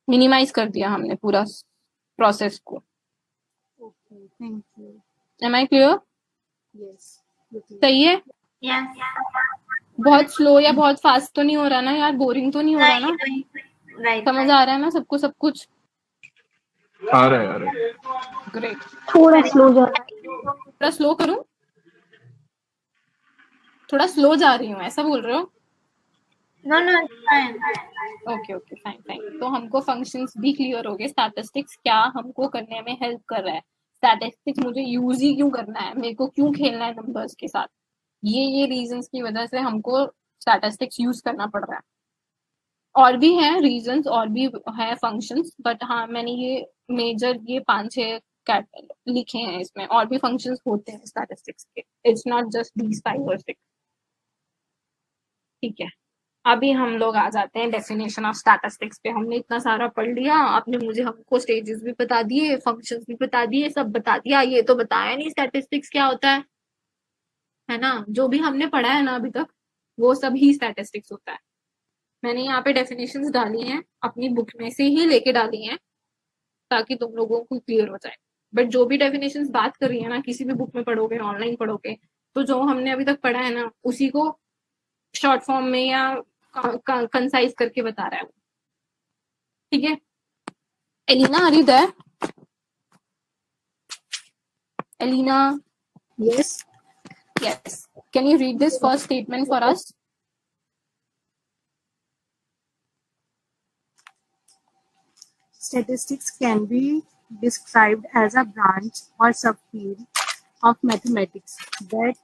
A: मिनिमाइज कर दिया हमने पूरा प्रोसेस को.
H: Thank you.
A: Am I clear?
H: Yes.
A: सही है? बहुत स्लो या बहुत फास्ट तो नहीं हो रहा ना यार? बोरिंग तो नहीं हो रहा ना?
C: राइट.
A: समझ आ रहा है ना सबको सब कुछ?
F: आ रहा है, आ रहा है।
A: ग्रेट।
E: थोड़ा स्लो जा रहा है।
A: थोड़ा स्लो करूं? थोड़ा स्लो जा रही हूँ ऐसा बोल रहे हो?
C: No, no, it's fine.
A: Okay okay fine fine. तो हमको फंक्शंस भी क्लियर हो गए। स्टैटिस्टिक्स क्या हमको करने में हेल्प कर रहा है, स्टैटिस्टिक्स मुझे यूज ही क्यों करना है, मेरे को क्यों खेलना है नंबर्स के साथ, ये रीजंस की वजह से हमको स्टैटिस्टिक्स यूज करना पड़ रहा है। और भी हैं रीजंस, और भी है फंक्शंस, बट हाँ मैंने ये मेजर ये 5-6 लिखे हैं इसमें। और भी फंक्शंस होते हैं स्टैटिस्टिक्स के, इट्स नॉट जस्ट दीज 5 और 6। ठीक है, अभी हम लोग आ जाते हैं डेफिनेशन ऑफ स्टैटिस्टिक्स पे। हमने इतना सारा पढ़ लिया, आपने मुझे हमको स्टेजेस भी बता दिए, फंक्शंस भी बता दिए, सब बता दिया, ये तो बताया नहीं स्टैटिस्टिक्स क्या होता है ना? जो भी हमने पढ़ा है ना अभी तक वो सब ही स्टैटिस्टिक्स होता है। मैंने यहाँ पे डेफिनेशंस डाली हैं, अपनी बुक में से ही लेके डाली हैं ताकि तुम लोगों को क्लियर हो जाए। बट जो भी डेफिनेशंस बात कर रही है ना, किसी भी बुक में पढ़ोगे, ऑनलाइन पढ़ोगे, तो जो हमने अभी तक पढ़ा है ना उसी को शॉर्ट फॉर्म में या कंसाइज करके बता रहा है वो। ठीक है, Elina are you there? Elina?
H: Yes.
A: Yes. Can you read this first statement for us?
H: Statistics can be described as a branch or subfield of mathematics that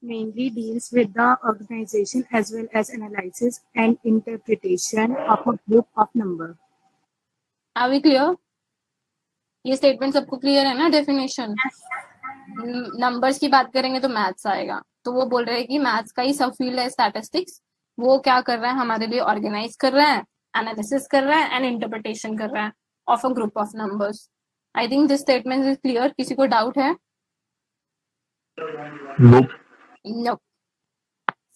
H: mainly deals with the organization as well as analysis and interpretation of a group of number.
A: Are we clear? ये statement सबको clear है ना? Definition numbers की बात करेंगे तो maths आएगा, तो वो बोल रहे हैं कि मैथ्स का ही सब फील्ड है स्टैटिस्टिक्स। वो क्या कर रहा है, हमारे लिए ऑर्गेनाइज कर रहा है, एनालिसिस कर रहा है एंड इंटरप्रिटेशन कर रहा है of a group of numbers. I think this statement is clear. किसी को डाउट है? No.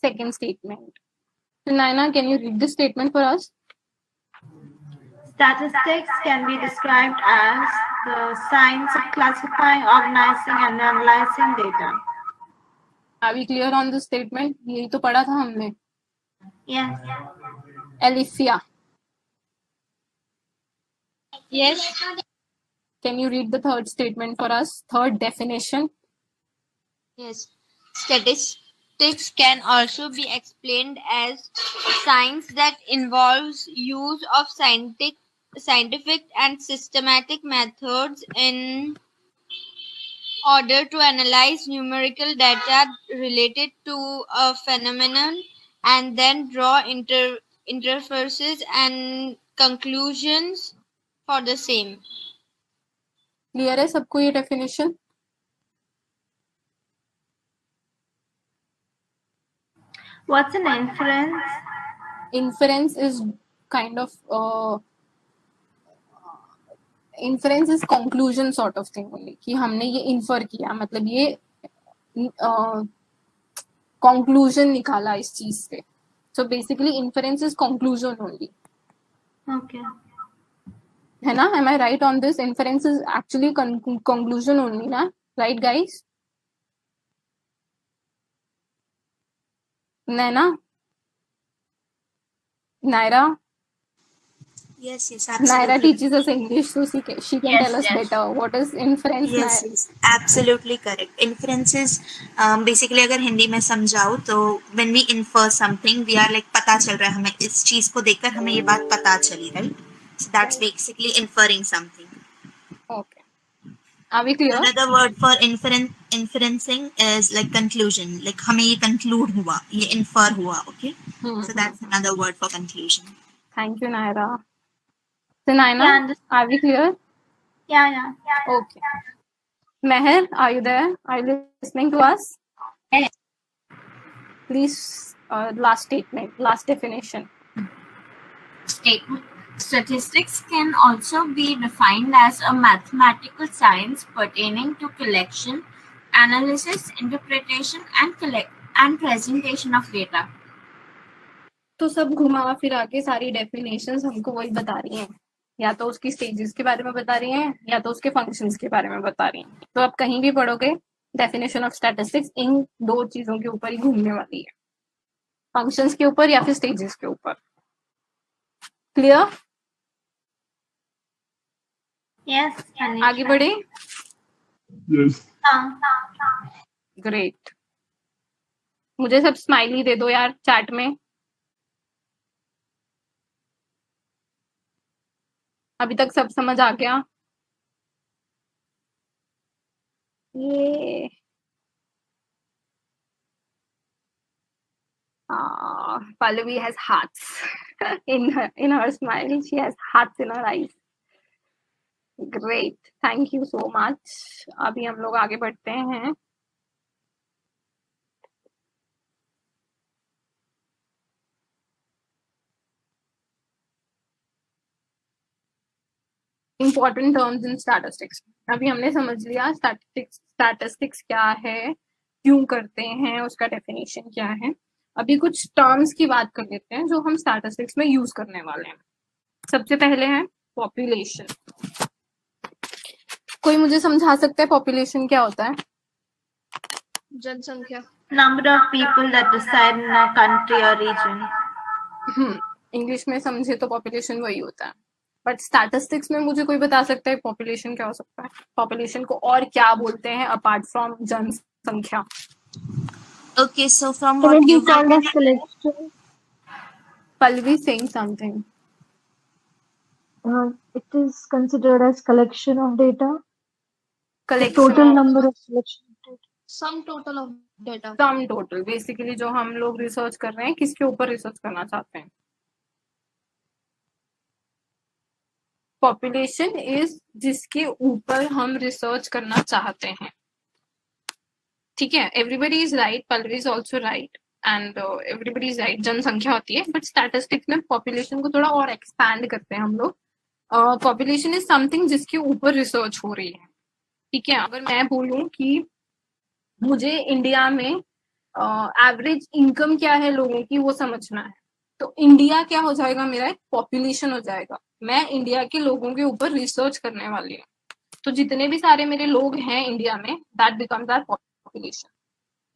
A: Second statement. So Naina, can you read this statement for us?
C: Statistics can be described as the science of classifying, organizing, and analyzing data.
A: Are we clear on this statement? यही तो पढ़ा था हमने।
C: Yes.
A: Alicia.
B: Yes.
A: Can you read the third statement for us? Third definition.
I: Yes. Statistics can also be explained as science that involves use of scientific and systematic methods in order to analyze numerical data related to a phenomenon and then draw inferences and conclusions for the same.
A: Clear है सबको ये definition?
C: What's an inference?
A: Inference is kind of inference is conclusion sort of thing only, कि हमने ये infer किया, मतलब ये conclusion निकाला इस चीज से। So basically inference is conclusion only.
C: Okay.
A: है ना? Am I right on this? Inference is actually conclusion only, ना? Right guys? Naina? Naira?
B: Yes, absolutely.
A: Naira teaches us English, so she can
C: Yes,
A: tell us
C: yes.
A: better. What is inference?
B: Yes, yes, absolutely correct. Inference is basically, अगर हिंदी में समझाऊँ तो when we infer something, we are like पता चल रहा है हमें, इस चीज को देखकर हमें ये बात पता चली, right? So that's basically inferring something.
A: Okay. Are we clear?
B: Another word for inferencing is like conclusion. Like हमें ये conclude हुआ, ये infer हुआ, okay? So that's another word for conclusion.
A: Thank you, Naira. So Naina,
C: Yeah,
A: are we clear?
C: Yeah.
A: Okay. Meher, are you there? Are you listening to us?
G: Yes.
A: Please, last statement, last definition.
G: Statement. Statistics can also be defined as a mathematical science pertaining to collection, analysis, interpretation, and presentation of data.
A: तो सब घुमा फिरा के सारी definitions हमको वही बता रही हैं, या तो उसकी स्टेजेस के बारे में बता रही हैं या तो उसके फंक्शंस के बारे में बता रही हैं। तो आप कहीं भी पढ़ोगे डेफिनेशन ऑफ स्टैटिस्टिक्स इन दो चीजों के ऊपर ही घूमने वाली है, फंक्शंस के ऊपर या फिर स्टेजेस के ऊपर। क्लियर?
C: Yes,
A: आगे बढ़े?
F: Yes.
A: ग्रेट। मुझे सब स्माइली दे दो यार चैट में। अभी तक सब समझ आ गया? ये Pallavi has hearts in her smile. She has hearts in her eyes. Great, thank you so much. अभी हम लोग आगे बढ़ते हैं। Important terms in statistics. अभी हमने समझ लिया statistics क्या है, क्यों करते हैं, उसका डेफिनेशन क्या है। अभी कुछ टर्म्स की बात कर लेते हैं जो हम स्टैटिस्टिक्स में यूज करने वाले हैं। सबसे पहले है पॉपुलेशन। कोई मुझे समझा सकता है पॉपुलेशन क्या होता है?
I: जनसंख्या।
C: Number of people that reside in a country or region.
A: English में समझे तो पॉपुलेशन वही होता है, बट स्टैटिस्टिक्स में मुझे कोई बता सकता है पॉपुलेशन क्या हो सकता है? पॉपुलेशन को और क्या बोलते हैं अपार्ट फ्रॉम जनसंख्या?
B: Okay, so from what you
E: called as collection.
A: Pallavi saying something.
E: It is considered as collection of data.
A: Collection
E: Total
A: of
E: number of collection of data.
I: Sum total of data.
A: Sum total. Basically जो हम लोग research कर रहे हैं, किसके ऊपर research करना चाहते हैं? पॉपुलेशन इज जिसके ऊपर हम रिसर्च करना चाहते हैं। ठीक है, everybody is right, Pallavi is also right and everybody is right. जनसंख्या होती है, बट स्टैटिस्टिक्स में पॉपुलेशन को थोड़ा और एक्सपैंड करते हैं हम लोग। पॉपुलेशन इज समथिंग जिसके ऊपर रिसर्च हो रही है। ठीक है, अगर मैं बोलूं कि मुझे इंडिया में एवरेज इनकम क्या है लोगों की वो समझना है, तो इंडिया क्या हो जाएगा? मेरा एक पॉपुलेशन हो जाएगा। मैं इंडिया के लोगों के ऊपर रिसर्च करने वाली हूँ, तो जितने भी सारे मेरे लोग हैं इंडिया में, दैट बिकम्स आवर पॉपुलेशन।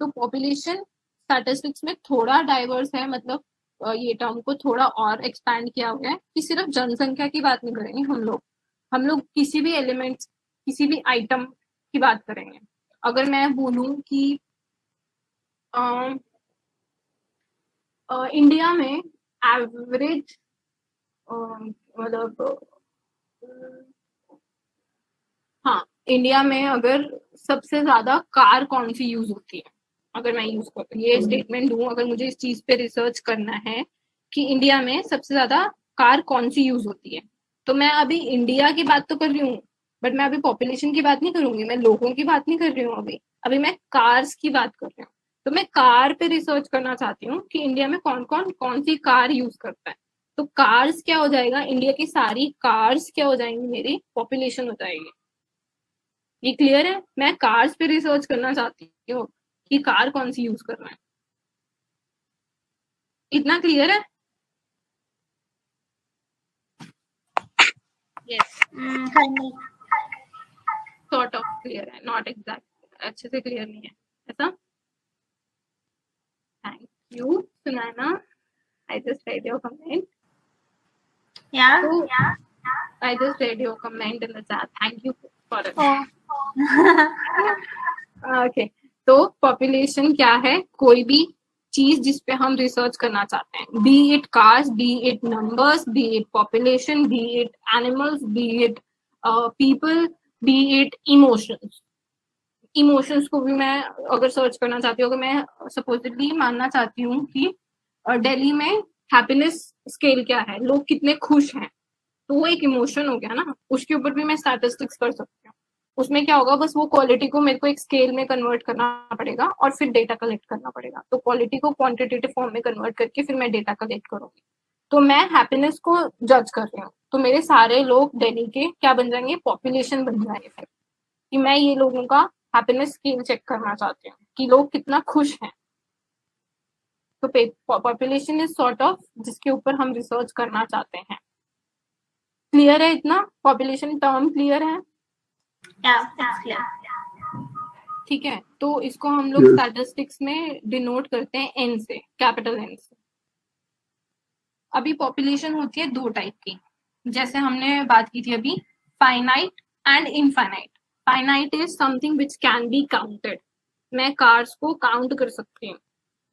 A: तो पॉपुलेशन स्टैटिस्टिक्स में थोड़ा डाइवर्स है, मतलब ये टर्म को थोड़ा और एक्सपैंड किया हुआ है कि सिर्फ जनसंख्या की बात नहीं करेंगे हम लोग किसी भी एलिमेंट, किसी भी आइटम की बात करेंगे। अगर मैं बोलूं कि इंडिया में एवरेज मतलब हाँ, इंडिया में अगर सबसे ज्यादा कार कौन सी यूज होती है, अगर मैं यूज कर ये स्टेटमेंट दूं, अगर मुझे इस चीज पे रिसर्च करना है कि इंडिया में सबसे ज्यादा कार कौन सी यूज होती है, तो मैं अभी इंडिया की बात तो कर रही हूँ, बट मैं अभी पॉपुलेशन की बात नहीं करूंगी, मैं लोगों की बात नहीं कर रही हूँ। अभी मैं कार्स की बात कर रही हूँ, तो मैं कार पे रिसर्च करना चाहती हूँ कि इंडिया में कौन सी कार यूज करता है। तो कार्स क्या हो जाएगा? इंडिया की सारी कार्स क्या हो जाएंगी? मेरी पॉपुलेशन हो जाएगी। ये क्लियर है? मैं कार्स पे रिसर्च करना चाहती हूँ कि कार कौन सी यूज कर रहा है। इतना क्लियर है?
I: यस,
A: सॉर्ट ऑफ क्लियर है, नॉट एग्जैक्ट, अच्छे से क्लियर नहीं है ऐसा। Thank you Sunaina, I just read your comment. I just read your comment in the chat. Thank you for it. Okay. तो पॉपुलेशन क्या है? कोई भी चीज जिस पे हम रिसर्च करना चाहते हैं, B it cars, B it numbers, B it population, B it animals, B it people, B it emotions. Emotions को भी मैं अगर सर्च करना चाहती हूँ, अगर मैं सपोजिटली मानना चाहती हूँ कि दिल्ली में हैप्पीनेस स्केल क्या है, लोग कितने खुश हैं, तो वो एक इमोशन हो गया ना, उसके ऊपर भी मैं स्टैटिस्टिक्स कर सकती हूँ। उसमें क्या होगा, बस वो क्वालिटी को मेरे को एक स्केल में कन्वर्ट करना पड़ेगा और फिर डेटा कलेक्ट करना पड़ेगा। तो क्वालिटी को क्वांटिटेटिव फॉर्म में कन्वर्ट करके फिर मैं डेटा कलेक्ट करूंगी। तो मैं हैप्पीनेस को जज कर रही हूँ, तो मेरे सारे लोग दिल्ली के क्या बन जाएंगे? पॉपुलेशन बन जाएंगे। फिर कि मैं ये लोगों का हैप्पीनेस स्केल चेक करना चाहती हूँ कि लोग कितना खुश हैं। तो पॉपुलेशन इज सॉर्ट ऑफ जिसके ऊपर हम रिसर्च करना चाहते हैं। क्लियर है इतना? पॉपुलेशन टर्म क्लियर है? ठीक है, तो इसको हम लोग स्टैटिस्टिक्स में डिनोट करते हैं एन से, कैपिटल एन से। अभी पॉपुलेशन होती है दो टाइप की, जैसे हमने बात की थी अभी finite and infinite. Finite is something which can be counted. मैं कार्स को काउंट कर सकती हूँ.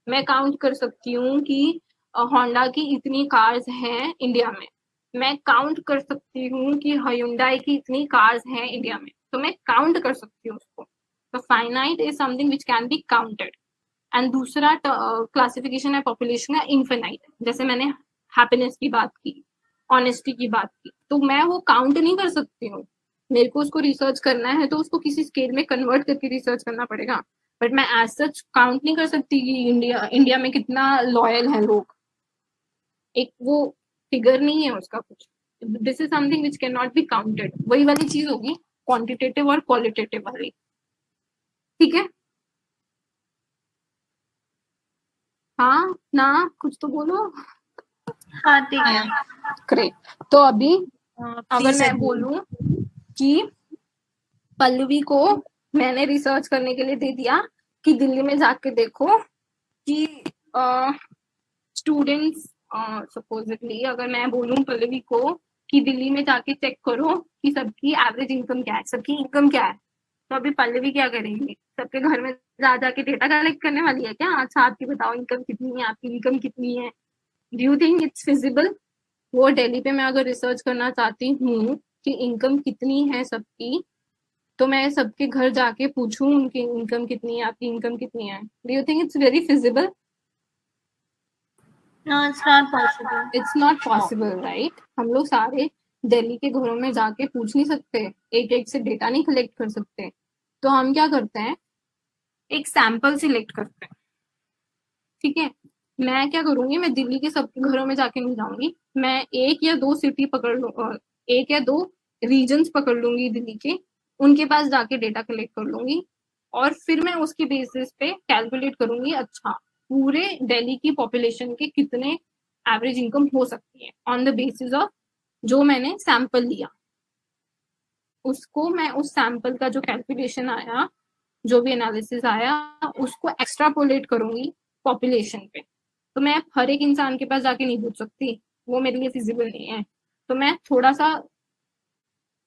A: मैं काउंट कर सकती हूँ कि होंडा की इतनी कार्स हैं इंडिया में. मैं काउंट कर सकती हूँ कि Hyundai की इतनी कार्स हैं इंडिया में. तो मैं काउंट कर सकती हूँ उसको. तो finite is something which can be counted. And दूसरा क्लासिफिकेशन है पॉपुलेशन का इनफिनाइट. जैसे मैंने हैप्पीनेस की बात की, ऑनेस्टी की बात की, तो मैं वो काउंट नहीं कर सकती हूँ. मेरे को उसको रिसर्च करना है तो उसको किसी स्केल में कन्वर्ट करके रिसर्च करना पड़ेगा. बट मैं एज सच काउंट नहीं कर सकती कि इंडिया में कितना लॉयल है लोग. एक वो फिगर नहीं है उसका कुछ. This is something which can not be counted. वही वाली चीज होगी क्वांटिटेटिव और क्वालिटेटिव वाली. ठीक है. हाँ ना, कुछ तो बोलो.
C: हाँ ठीक है.
A: ग्रेट. तो अभी अगर मैं बोलूं कि पल्लवी को मैंने रिसर्च करने के लिए दे दिया कि दिल्ली में जाके देखो कि स्टूडेंट्स सपोजिटली, अगर मैं बोलूं पल्लवी को कि दिल्ली में जाके चेक करो कि सबकी एवरेज इनकम क्या है, सबकी इनकम क्या है, तो अभी पल्लवी क्या करेंगी? सबके घर में जा जाके डेटा कलेक्ट करने वाली है क्या? अच्छा आपकी बताओ इनकम कितनी है, आपकी इनकम कितनी है. Do you think it's feasible? वो दिल्ली पे मैं अगर रिसर्च करना चाहती हूँ कि इनकम कितनी है सबकी, तो मैं सबके घर जाके पूछूं उनकी इनकम कितनी है, आपकी इनकम कितनी है. Do you think it's very feasible?
C: No, it's not possible.
A: It's not possible, right? हम लोग सारे दिल्ली के घरों में जाके पूछ नहीं सकते, एक एक से डेटा नहीं कलेक्ट कर सकते. तो हम क्या करते हैं, एक सैंपल सिलेक्ट करते हैं. ठीक है. मैं क्या करूंगी, मैं दिल्ली के सबके घरों में जाके नहीं जाऊंगी. मैं एक या दो सिटी पकड़ लूँ, एक या दो रीजन्स पकड़ लूंगी दिल्ली के, उनके पास जाके डेटा कलेक्ट कर लूंगी और फिर मैं उसके बेसिस पे कैलकुलेट करूंगी अच्छा पूरे दिल्ली की पॉपुलेशन के कितने एवरेज इनकम हो सकती है ऑन द बेसिस ऑफ जो मैंने सैंपल लिया. उसको मैं उस सैंपल का जो कैलकुलेशन आया, जो भी एनालिसिस आया, उसको एक्स्ट्रापोलेट करूंगी पॉपुलेशन पे. तो मैं हर एक इंसान के पास जाके नहीं पूछ सकती, वो मेरे लिए फिजिबल नहीं है. तो मैं थोड़ा सा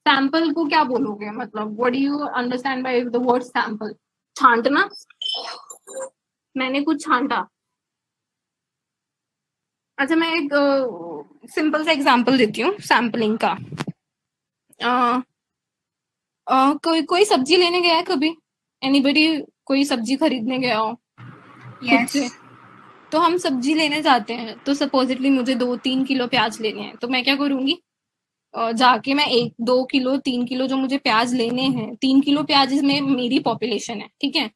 A: सैंपल को क्या बोलोगे, मतलब what do you understand by the word sample? छांटना. मैंने कुछ छांटा. अच्छा मैं एक सिंपल सा एग्जांपल देती हूँ सैंपलिंग का. कोई सब्जी लेने गया है कभी? एनीबडी कोई सब्जी खरीदने गया हो?
G: Yes.
A: तो हम सब्जी लेने जाते हैं, तो सपोजिटली मुझे 2-3 किलो प्याज लेने हैं. तो मैं क्या करूंगी, जाके मैं 1-2 किलो 3 किलो जो मुझे प्याज लेने हैं, 3 किलो प्याज में मेरी पॉपुलेशन है. ठीक है.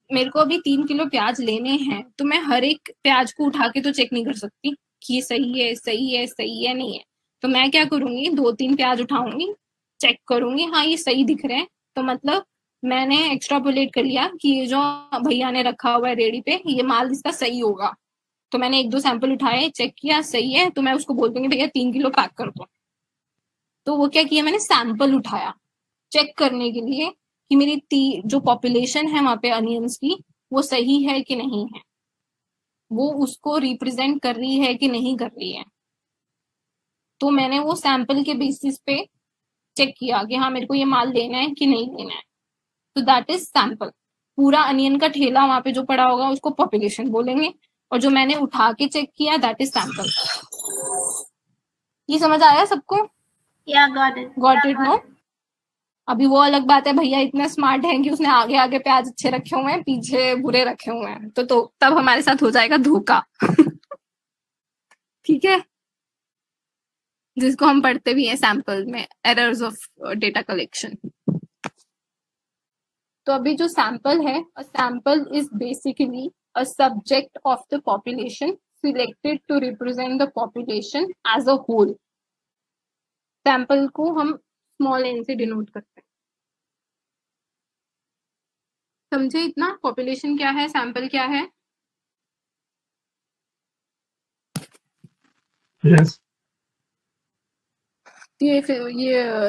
A: मेरे को अभी 3 किलो प्याज लेने हैं, तो मैं हर एक प्याज को उठा के तो चेक नहीं कर सकती कि ये सही है, सही है, सही है, नहीं है. तो मैं क्या करूंगी, 2-3 प्याज उठाऊंगी, चेक करूंगी, हाँ ये सही दिख रहे हैं, तो मतलब मैंने एक्स्ट्रापोलेट कर लिया कि ये जो भैया ने रखा हुआ है रेडी पे, ये माल इसका सही होगा. तो मैंने 1-2 सैंपल उठाए, चेक किया, सही है, तो मैं उसको बोल दूंगी भैया 3 किलो पैक कर दो. तो वो क्या किया, मैंने सैंपल उठाया चेक करने के लिए कि मेरी जो पॉपुलेशन है वहां पे अनियंस की, वो सही है कि नहीं है, वो उसको रिप्रेजेंट कर रही है कि नहीं कर रही है. तो मैंने वो सैंपल के बेसिस पे चेक किया कि हाँ मेरे को ये माल लेना है कि नहीं लेना है. तो दैट इज सैंपल. पूरा अनियन का ठेला वहां पे जो पड़ा होगा उसको पॉपुलेशन बोलेंगे, और जो मैंने उठा के चेक किया दैट इज सैंपल. ये समझ आया सबको?
C: Yeah, got it.
A: Got it? No. अभी वो अलग बात है, भैया इतने स्मार्ट हैं कि उसने आगे आगे प्याज अच्छे रखे हुए हैं, पीछे बुरे रखे हुए हैं, तो तब हमारे साथ हो जाएगा धोखा. ठीक है. जिसको हम पढ़ते भी हैं सैंपल में, एरर्स ऑफ डेटा कलेक्शन. तो अभी जो सैंपल है, a sample is basically a subject of the population selected to represent the population as a whole. Sample को हम स्मॉल एन से डिनोट करते हैं. समझे इतना? पॉपुलेशन क्या है, सैंपल क्या है?
F: यस.
A: ये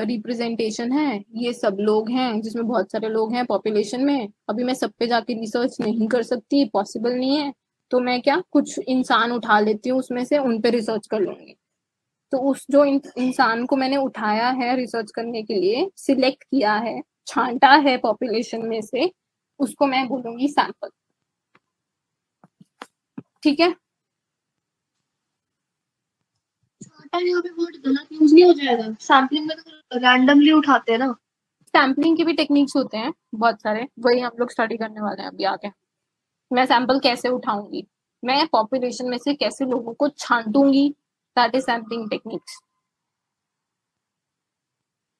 A: रिप्रेजेंटेशन है, ये सब लोग हैं जिसमें बहुत सारे लोग हैं पॉपुलेशन में. अभी मैं सब पे जाके रिसर्च नहीं कर सकती, पॉसिबल नहीं है. तो मैं क्या कुछ इंसान उठा लेती हूँ उसमें से, उन पे रिसर्च कर लूंगी. तो उस जो इंसान को मैंने उठाया है रिसर्च करने के लिए, सिलेक्ट किया है, छांटा है पॉपुलेशन में से, उसको मैं बोलूंगी सैंपल। ठीक है,
D: छांटा यहाँ पे वर्ड गलत यूज नहीं हो जाएगा? सैम्पलिंग में तो रैंडमली उठाते हैं ना।
A: सैम्पलिंग के भी टेक्निक्स होते हैं बहुत सारे, वही हम लोग स्टडी करने वाले हैं अभी आगे। मैं सैंपल कैसे उठाऊंगी, मैं पॉपुलेशन में से कैसे लोगों को छांटूंगी, दैट इज सैम्पलिंग टेक्निक्स।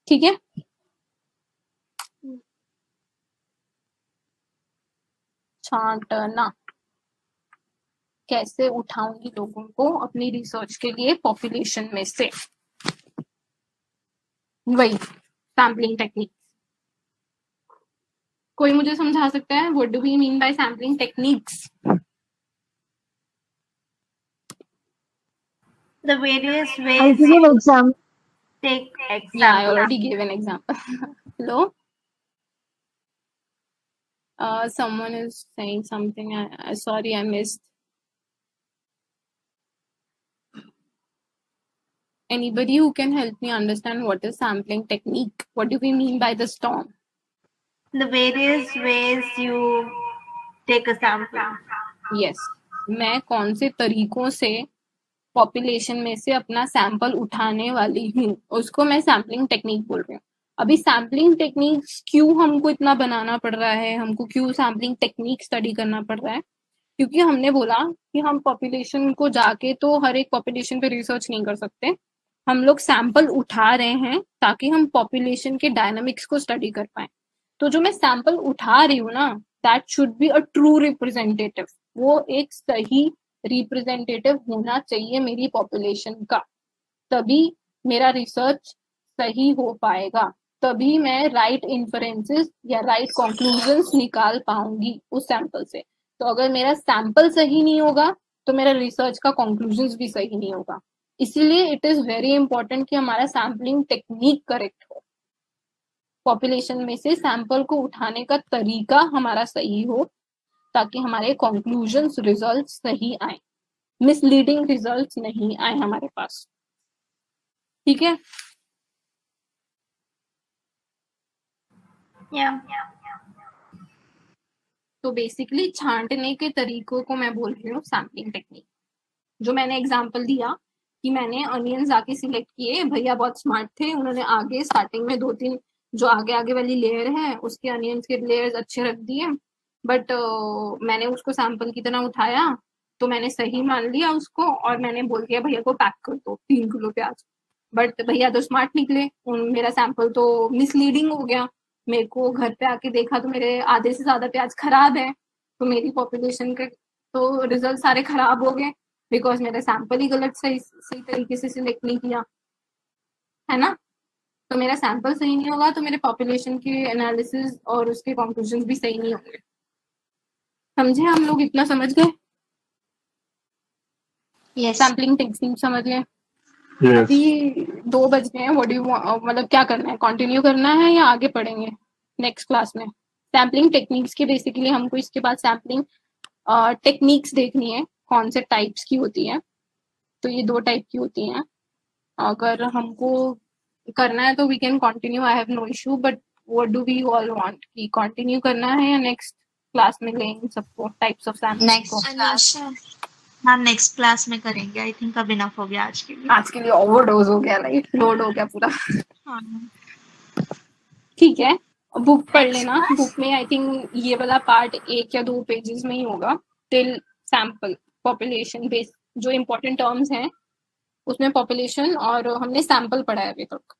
A: ठीक है, छांटना, कैसे उठाऊंगी लोगों को अपनी रिसर्च के लिए पॉपुलेशन में से, वही सैम्पलिंग टेक्निक। कोई मुझे समझा सकता है what do we mean by sampling techniques?
C: The various ways.
E: I'll give you an example.
C: Take example.
A: Yeah, I already gave an example. Hello? Someone is saying something. Sorry, I missed. Anybody who can help me understand what is sampling technique? What do we mean by this term?
C: The various ways you take a sample.
A: Yes. मैं कौन से तरीकों से population में से अपना sample उठाने वाली हूँ, उसको मैं सैम्पलिंग टेक्निक बोल रही हूँ। अभी सैम्पलिंग टेक्निक्स क्यों हमको इतना बनाना पड़ रहा है, हमको क्यों सैम्पलिंग टेक्निक स्टडी करना पड़ रहा है? क्योंकि हमने बोला कि हम पॉपुलेशन को जाके तो हर एक पॉपुलेशन पे रिसर्च नहीं कर सकते, हम लोग सैंपल उठा रहे हैं ताकि हम पॉपुलेशन के डायनामिक्स को स्टडी कर पाए। तो जो मैं सैंपल उठा रही हूँ ना, that should be a true representative, वो एक सही रिप्रेजेंटेटिव होना चाहिए मेरी पॉपुलेशन का, तभी मेरा रिसर्च सही हो पाएगा, तभी मैं राइट इन्फरेंसेस या राइट कंक्लूजन्स निकाल पाऊंगी उस सैंपल से। तो अगर मेरा सैंपल सही नहीं होगा तो मेरा रिसर्च का कंक्लूजन्स भी सही नहीं होगा। इसीलिए इट इज वेरी इंपॉर्टेंट कि हमारा सैम्पलिंग टेक्निक करेक्ट हो, पॉपुलेशन में से सैंपल को उठाने का तरीका हमारा सही हो, ताकि हमारे कंक्लूजन्स रिजल्ट सही आए, मिसलीडिंग रिजल्ट नहीं आए हमारे पास। ठीक है, तो बेसिकली छांटने के तरीकों को मैं बोल रही हूँ सैम्पलिंग टेक्निक। जो मैंने एग्जांपल दिया कि मैंने अनियंस आके सिलेक्ट किए, भैया बहुत स्मार्ट थे, उन्होंने आगे स्टार्टिंग में 2-3 जो आगे वाली लेयर है उसके अनियंस के लेयर्स अच्छे रख दिए, बट मैंने उसको सैंपल की तरह उठाया तो मैंने सही मान लिया उसको और मैंने बोल दिया भैया को पैक कर दो 3 किलो प्याज। बट भैया तो स्मार्ट निकले, मेरा सैंपल तो मिसलीडिंग हो गया, मेरे को घर पे आके देखा तो मेरे आधे से ज्यादा प्याज खराब है, तो मेरी पॉपुलेशन के तो रिजल्ट सारे खराब हो गए, बिकॉज मेरा सैंपल ही गलत सही तरीके से सिलेक्ट नहीं किया है ना। तो मेरा सैंपल सही नहीं होगा तो मेरे पॉपुलेशन के एनालिसिस और उसके कंक्लूजन भी सही नहीं होंगे। समझे हम लोग? इतना समझ गए? सैम्पलिंग टेक्निक समझ गए? अभी 2 बज गए हैं, व्हाट डू यू मतलब क्या करना है, कंटिन्यू करना है या आगे पढ़ेंगे नेक्स्ट क्लास में? सैम्पलिंग टेक्निक्स के बेसिकली हमको इसके बाद सैम्पलिंग टेक्निक्स देखनी है कौन से टाइप्स की होती है। तो ये 2 टाइप की होती हैं। अगर हमको करना है तो we can continue, I have no issue, but what do we all want कि कंटिन्यू करना है या नेक्स्ट क्लास में लेंगे सबको टाइप्स ऑफ सैम्पलिंग को?
B: हम नेक्स्ट क्लास में करेंगे। आई थिंक अब इनफ हो गया आज के लिए।
A: आज के लिए ओवरडोज हो गया, लाइक लोड हो गया पूरा। ठीक है, बुक पढ़ लेना। बुक में आई थिंक ये वाला पार्ट 1 या 2 पेजेस में ही होगा, टिल सैंपल पॉपुलेशन बेस जो इम्पोर्टेंट टर्म्स हैं उसमें पॉपुलेशन और हमने सैंपल पढ़ा है अभी तक,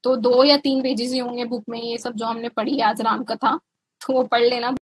A: तो 2 या 3 पेजेस ही होंगे बुक में, ये सब जो हमने पढ़ी आज राम कथा, तो वो पढ़ लेना।